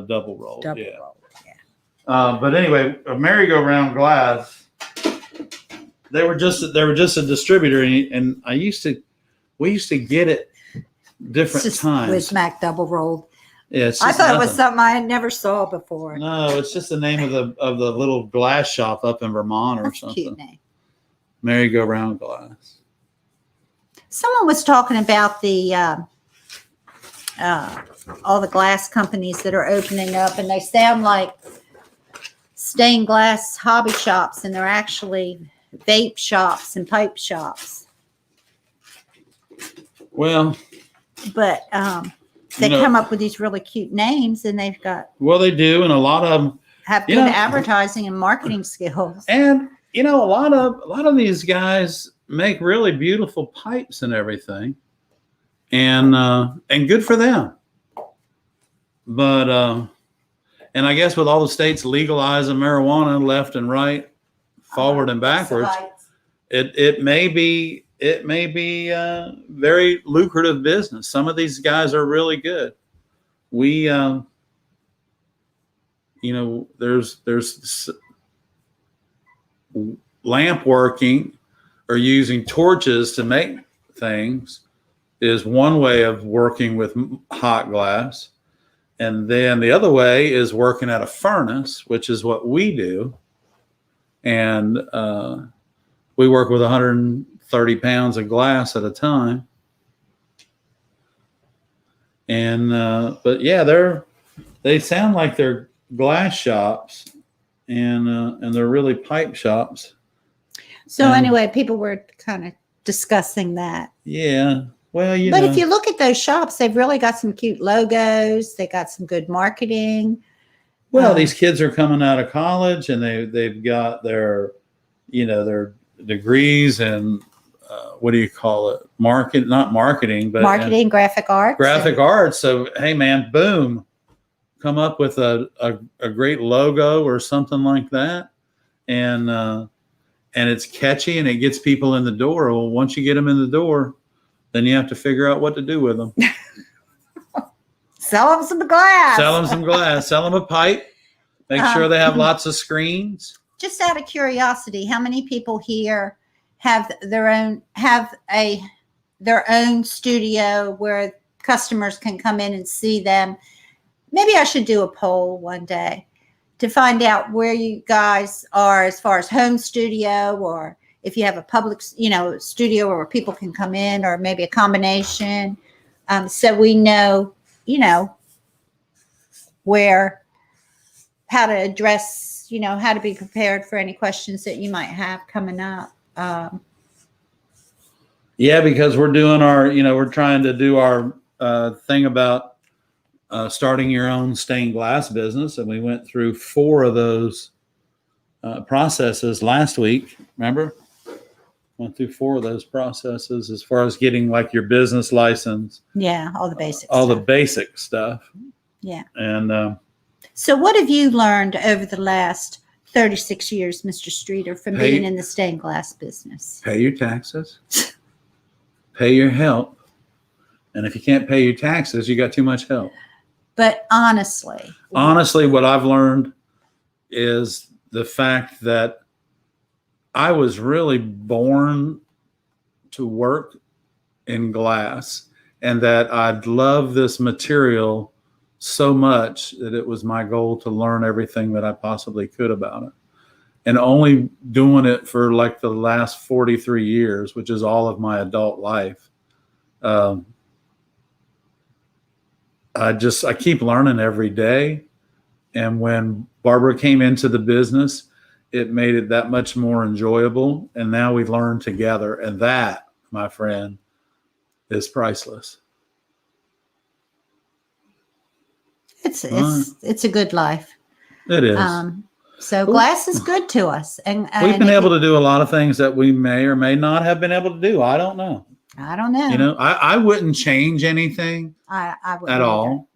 double roll. Double Yeah. roll. Yeah. But anyway, a MerryGoRound glass. They were just a distributor, and we used to get it different It's just times. Wismac double rolled. Yeah, it's I just thought it was nothing. something I had never saw before. No, it's just the name of the little glass shop up in Vermont or That's a something. cute name. MerryGoRound glass. Someone was talking about the all the glass companies that are opening up, and they sound like stained glass hobby shops, and they're actually vape shops and pipe shops. Well, But they You know- come up with these really cute names, and they've got well, they do, and a lot of them, have You good know- advertising and marketing skills. and a lot of these guys make really beautiful pipes and everything, and good for them. But and I guess with all the states legalizing marijuana left and right, forward and backwards, it may be very lucrative business. Some of these guys are really good. We there's lamp working or using torches to make things is one way of working with hot glass. And then the other way is working at a furnace, which is what we do. And we work with 130 pounds of glass at a time. And but yeah, they sound like they're glass shops, and they're really pipe shops. So And- anyway, people were kind of discussing that. Yeah. Well, But if you look at those shops, they've really got some cute logos. They got some good marketing. well, these kids are coming out of college, and they've got their degrees in what do you call it? Not marketing, but Marketing, graphic arts. graphic arts. So hey, man, boom, come up with a great logo or something like that, and it's catchy and it gets people in the door. Well, once you get them in the door, then you have to figure out what to do with them. Sell them some glass. Sell them some glass. Sell them a pipe. Make sure they have lots of screens. Just out of curiosity, how many people here have their own studio where customers can come in and see them? Maybe I should do a poll one day to find out where you guys are as far as home studio, or if you have a public, studio where people can come in, or maybe a combination. So we know, how to address, how to be prepared for any questions that you might have coming up. Yeah, because we're doing we're trying to do our thing about starting your own stained glass business. And we went through 4 of those processes last week. Remember? Went through 4 of those processes as far as getting like your business license. Yeah, all the basics. All the basic stuff. Yeah. And So what have you learned over the last 36 years, Mr. Streeter, from being in the stained glass business? pay your taxes, pay your help. And if you can't pay your taxes, you got too much help. But honestly, What I've learned is the fact that I was really born to work in glass, and that I'd love this material so much that it was my goal to learn everything that I possibly could about it. And only doing it for like the last 43 years, which is all of my adult life. I keep learning every day. And when Barbara came into the business, it made it that much more enjoyable. And now we've learned together. And that, my friend, is priceless. it's a good life. It is. So glass is good to us. And We've been able to do a lot of things that we may or may not have been able to do. I don't know. I don't know. I wouldn't change anything I wouldn't at all.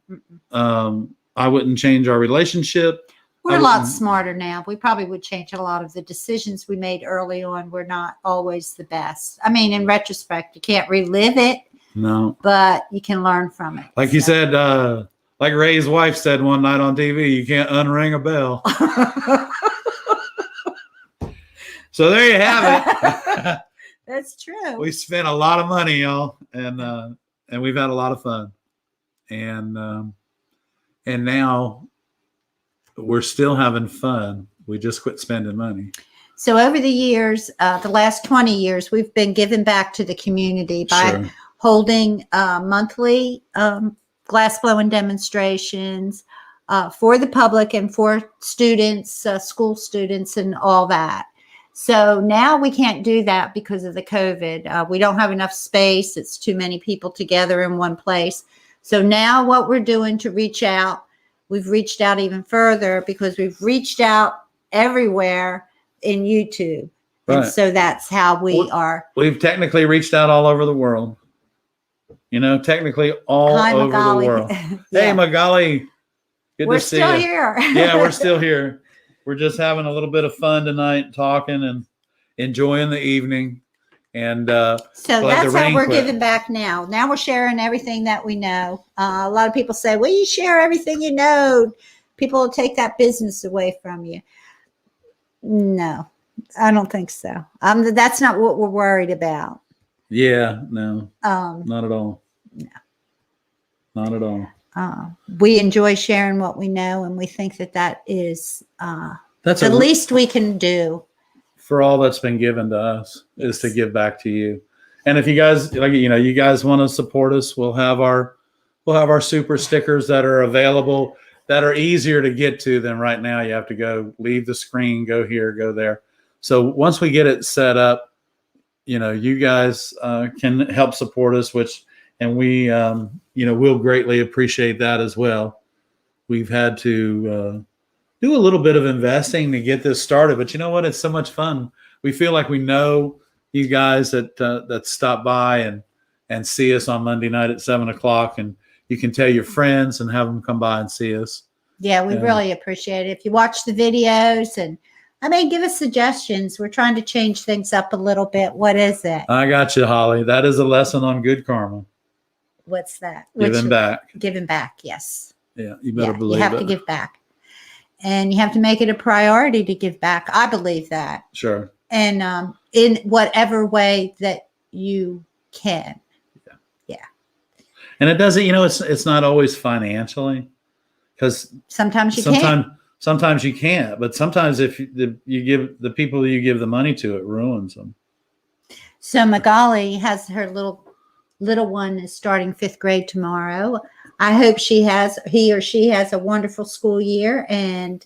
I wouldn't change our relationship. We're a lot smarter now. We probably would change a lot of the decisions we made early on. Were not always the best. I mean, in retrospect, you can't relive it. No. But you can learn from it. Like you said, like Ray's wife said one night on TV, you can't unring a bell. So there you have it. That's true. We spent a lot of money, y'all, and we've had a lot of fun. And now we're still having fun. We just quit spending money. So over the years, the last 20 years, we've been giving back to the community by holding monthly glass blowing demonstrations for the public and for students, school students, and all that. So now we can't do that because of the COVID. We don't have enough space. It's too many people together in one place. So now what we're doing to reach out, we've reached out even further because we've reached out everywhere in YouTube. Right. And so that's how we've technically reached out all over the world. Technically all over Magali. the world. Yeah. Hey, Magali. Good We're to see still you. here. Yeah, we're still here. We're just having a little bit of fun tonight, talking and enjoying the evening. And so that's how we're giving back now. Now we're sharing everything that we know. A lot of people say, well, you share everything you know. People will take that business away from you. No, I don't think so. That's not what we're worried about. Yeah, no, not at all. No. Not at all. We enjoy sharing what we know, and we think that is that's the least we can do. For all that's been given to us is to give back to you. And if you guys you guys want to support us, we'll have our super stickers that are available, that are easier to get to than right now. You have to go leave the screen, go here, go there. So once we get it set up, you guys can help support us, and we we'll greatly appreciate that as well. We've had to do a little bit of investing to get this started, but you know what? It's so much fun. We feel like we know you guys that stop by and see us on Monday night at 7:00, and you can tell your friends and have them come by and see us. Yeah, we really appreciate it. If you watch the videos and give us suggestions. We're trying to change things up a little bit. What is it? I got you, Holly. That is a lesson on good karma. What's that? Giving back. Giving back, yes. Yeah, you better believe it. You have to give back. And you have to make it a priority to give back. I believe that. Sure. And in whatever way that you can. Yeah. And it doesn't, it's not always financially, because sometimes you can't. Sometimes you can't, but sometimes if you give the people you give the money to, it ruins them. So Magali has her little one is starting 5th grade tomorrow. I hope he or she has a wonderful school year, and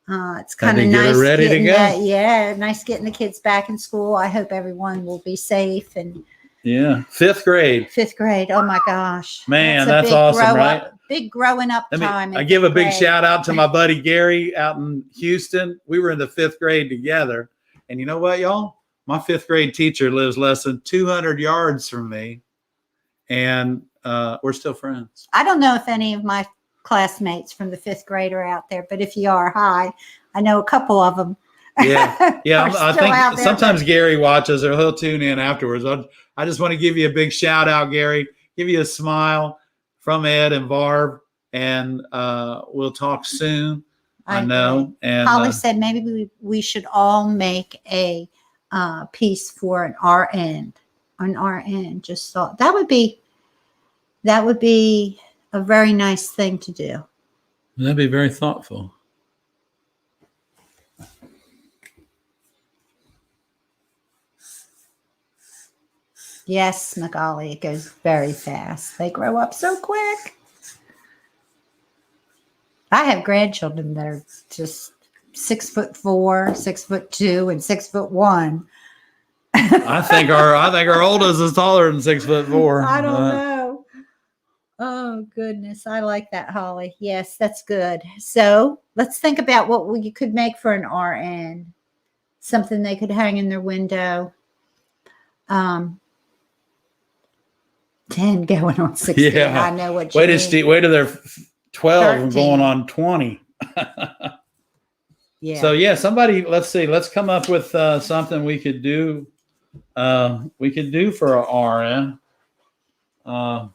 it's kind of nice ready to go. Nice getting the kids back in school. I hope everyone will be safe. And 5th grade. 5th grade. Oh my gosh, man, that's awesome, right? Big growing up time. I give a big shout out to my buddy Gary out in Houston. We were in the 5th grade together, and you know what, y'all? My 5th grade teacher lives less than 200 yards from me, and we're still friends. I don't know if any of my classmates from the 5th grade are out there, but if you are, hi. I know a couple of them. Yeah. I think sometimes Gary watches, or he'll tune in afterwards. I just want to give you a big shout out, Gary. Give you a smile from Ed and Barb, and we'll talk soon. I know. And Holly said maybe we should all make a piece for an RN. An RN. Just thought that would be a very nice thing to do. That'd be very thoughtful. Yes, Magali, it goes very fast. They grow up so quick. I have grandchildren that are just 6'4", 6'2", and 6'1". I think our oldest is taller than 6'4". I don't know. Oh goodness, I like that, Holly. Yes, that's good. So let's think about what we could make for an RN. Something they could hang in their window. 10 going on 16. Yeah. I know what you mean. Wait till they're 12 13. and going on 20. Yeah. So somebody, let's see, let's come up with something we could do. We could do for a RN. I'm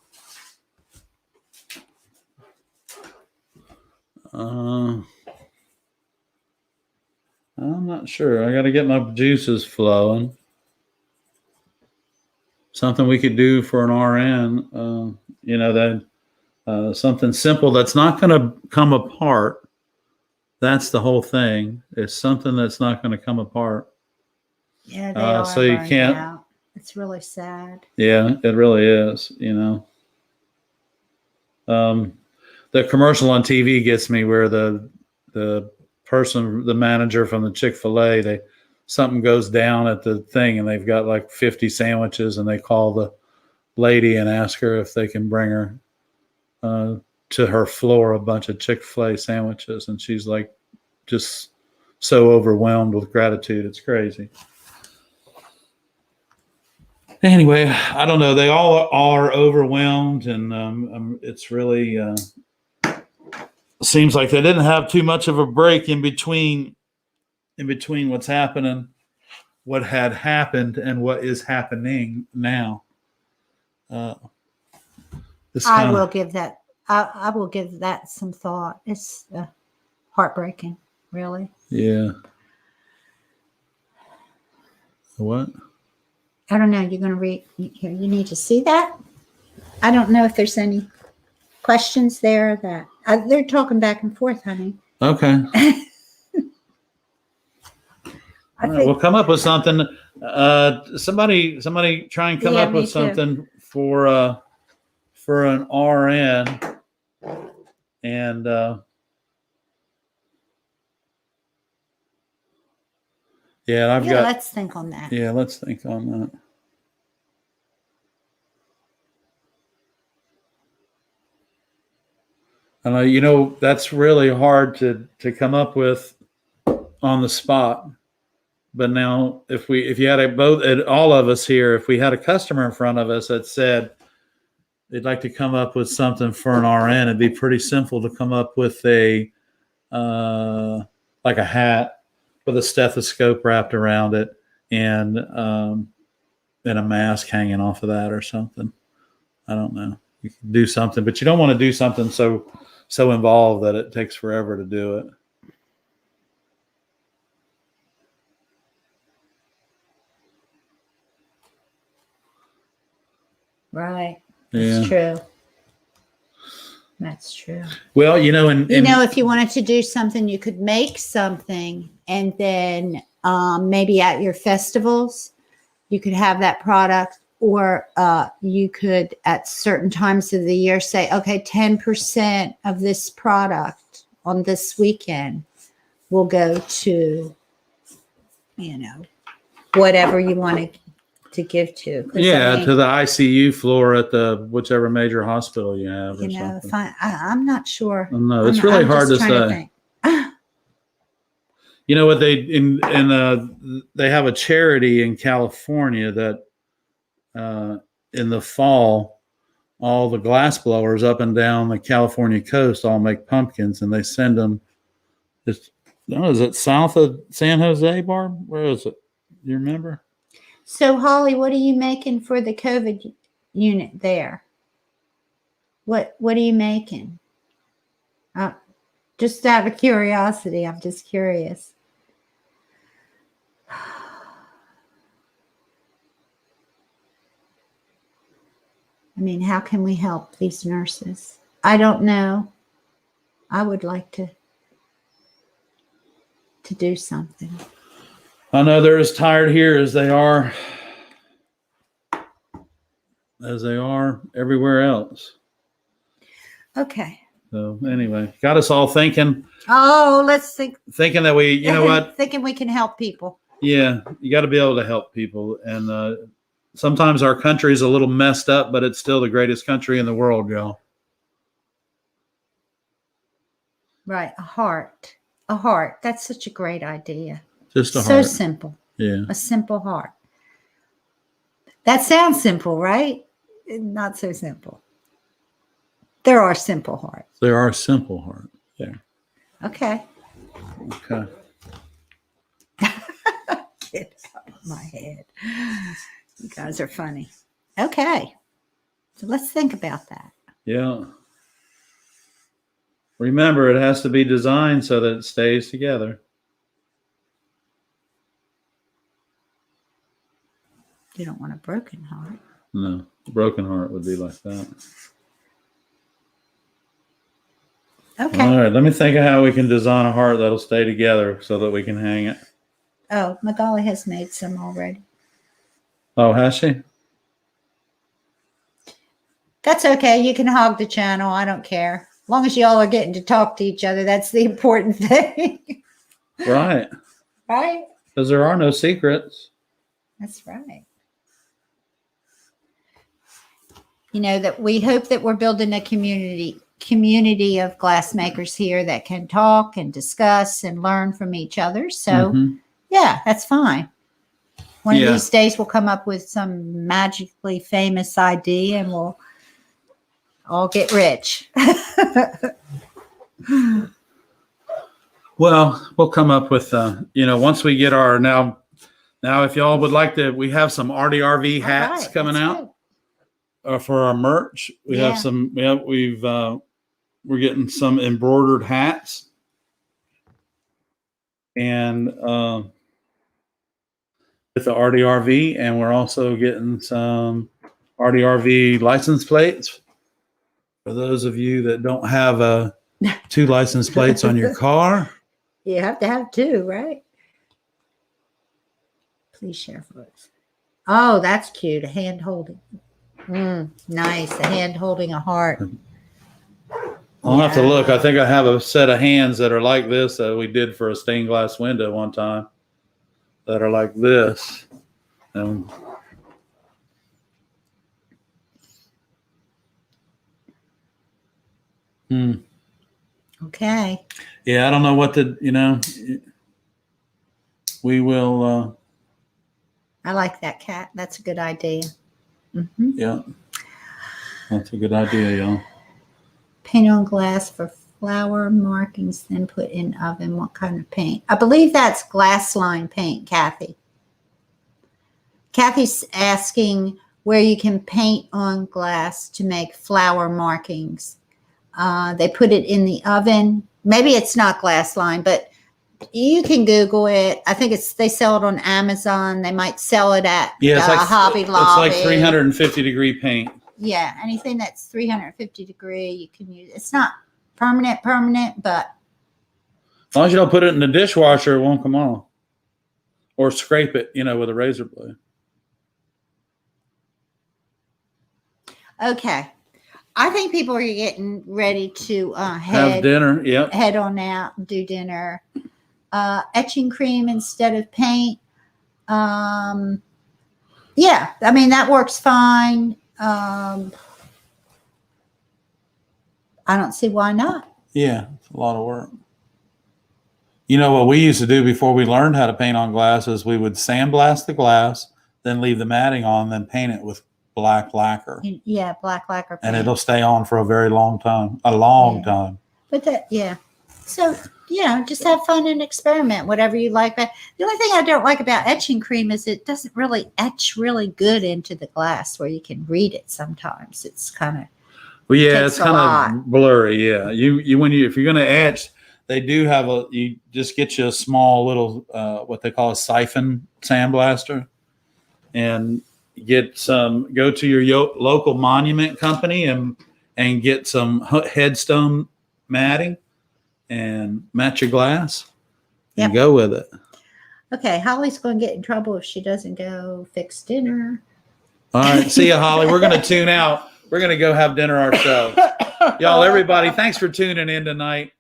not sure. I got to get my juices flowing. Something we could do for an RN, something simple that's not going to come apart, That's the whole thing. It's something that's not going to come apart. Yeah, they are So you burned can't. out. It's really sad. Yeah, it really is. The commercial on TV gets me where the person, the manager from the Chick-fil-A, something goes down at the thing and they've got like 50 sandwiches and they call the lady and ask her if they can bring her to her floor a bunch of Chick-fil-A sandwiches, and she's like just so overwhelmed with gratitude. It's crazy. Anyway, I don't know. They all are overwhelmed, and it's really seems like they didn't have too much of a break in between what's happening, what had happened, and what is happening now. I will give that. I will give that some thought. It's heartbreaking, really. Yeah. What? I don't know. You're going to read here. You need to see that. I don't know if there's any questions there that they're talking back and forth, honey. Okay. I Right, think we'll come up with something. Somebody try and come up with something for an RN, and I've got. Let's think on that. Yeah, let's think on that. And that's really hard to come up with on the spot. But now, if you had all of us here, if we had a customer in front of us that said they'd like to come up with something for an RN, it'd be pretty simple to come up with like a hat with a stethoscope wrapped around it and a mask hanging off of that or something. I don't know. You can do something, but you don't want to do something so involved that it takes forever to do it. Right. Yeah. That's true. That's true. Well, if you wanted to do something, you could make something, and then maybe at your festivals, you could have that product, or you could at certain times of the year say, okay, 10% of this product on this weekend will go to, whatever you want to give to. Yeah, to the ICU floor at the whichever major hospital you have. I'm not sure. No, it's really hard to say. You know what they have a charity in California that in the fall, all the glass blowers up and down the California coast all make pumpkins, and they send them. Is it south of San Jose, Barb? Where is it? You remember? So, Holly, what are you making for the COVID unit there? What are you making? Just out of curiosity, I'm just curious. I mean, how can we help these nurses? I don't know. I would like to do something. I know they're as tired here as they are everywhere else. Okay. So anyway, got us all thinking. Oh, let's think. Thinking that you know what? Thinking we can help people. Yeah, you got to be able to help people. And sometimes our country is a little messed up, but it's still the greatest country in the world, y'all. Right. A heart. A heart. That's such a great idea. Just a heart. So simple. Yeah. A simple heart. That sounds simple, right? Not so simple. There are simple hearts. There are simple hearts. Yeah. Okay. Okay. Get out of my head. You guys are funny. Okay. So let's think about that. Yeah. Remember, it has to be designed so that it stays together. You don't want a broken heart. No, a broken heart would be like that. Okay. All right, let me think of how we can design a heart that'll stay together so that we can hang it. Oh, Magali has made some already. Oh, has she? That's okay. You can hog the channel. I don't care. As long as y'all are getting to talk to each other, that's the important thing. Right. Right? Because there are no secrets. That's right. You know, that we hope that we're building a community of glassmakers here that can talk and discuss and learn from each other. So, yeah, that's fine. One of these days we'll come up with some magically famous idea and we'll all get rich. Well, we'll come up with, once we get our now if y'all would like to, we have some RDRV hats coming out for our merch. We have some, we're getting some embroidered hats and with the RDRV, and we're also getting some RDRV license plates for those of you that don't have 2 license plates on your car. You have to have 2, right? Please share photos. Oh, that's cute. A hand holding. Nice. A hand holding a heart. I'll have to look. I think I have a set of hands that are like this that we did for a stained glass window one time that are like this. Okay. Yeah, I don't know what we will. I like that cat. That's a good idea. Yeah, that's a good idea, y'all. Paint on glass for flower markings, then put in oven. What kind of paint? I believe that's glass line paint, Kathy. Kathy's asking where you can paint on glass to make flower markings. They put it in the oven. Maybe it's not glass line, but you can Google it. I think they sell it on Amazon. They might sell it at Hobby Lobby. It's like 350 degree paint. Yeah, anything that's 350 degree, you can use. It's not permanent, but as long as you don't put it in the dishwasher, it won't come off. Or scrape it, with a razor blade. Okay. I think people are getting ready to have dinner. Yep. Head on out and do dinner. Etching cream instead of paint. Yeah, I mean, that works fine. I don't see why not. Yeah, it's a lot of work. What we used to do before we learned how to paint on glass is we would sandblast the glass, then leave the matting on, then paint it with black lacquer. Yeah, black lacquer paint. And it'll stay on for a very long time. A long time. But so, just have fun and experiment, whatever you like. But the only thing I don't like about etching cream is it doesn't really etch really good into the glass where you can read it sometimes. It's kind of it's kind of blurry. Yeah. If you're going to etch, they do have you just get you a small little what they call a siphon sandblaster and go to your local monument company and get some headstone matting and match your glass and go with it. Okay, Holly's going to get in trouble if she doesn't go fix dinner. All right, see you, Holly. We're going to tune out. We're going to go have dinner ourselves. Y'all, everybody, thanks for tuning in tonight.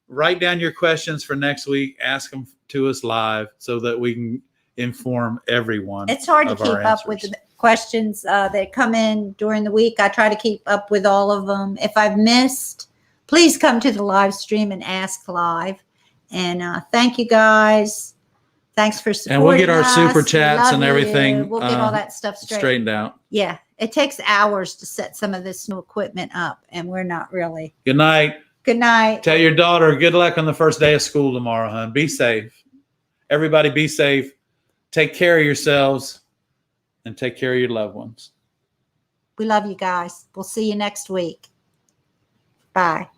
Write down your questions for next week. Ask them to us live so that we can inform everyone. It's hard to keep up with the questions that come in during the week. I try to keep up with all of them. If I've missed, please come to the live stream and ask live. And thank you guys. Thanks for supporting us. And we'll get our super chats and everything. We'll get all that stuff straightened out. Yeah. It takes hours to set some of this new equipment up, and we're not really. Good night. Good night. Tell your daughter good luck on the first day of school tomorrow, hon. Be safe. Everybody be safe. Take care of yourselves and take care of your loved ones. We love you guys. We'll see you next week. Bye.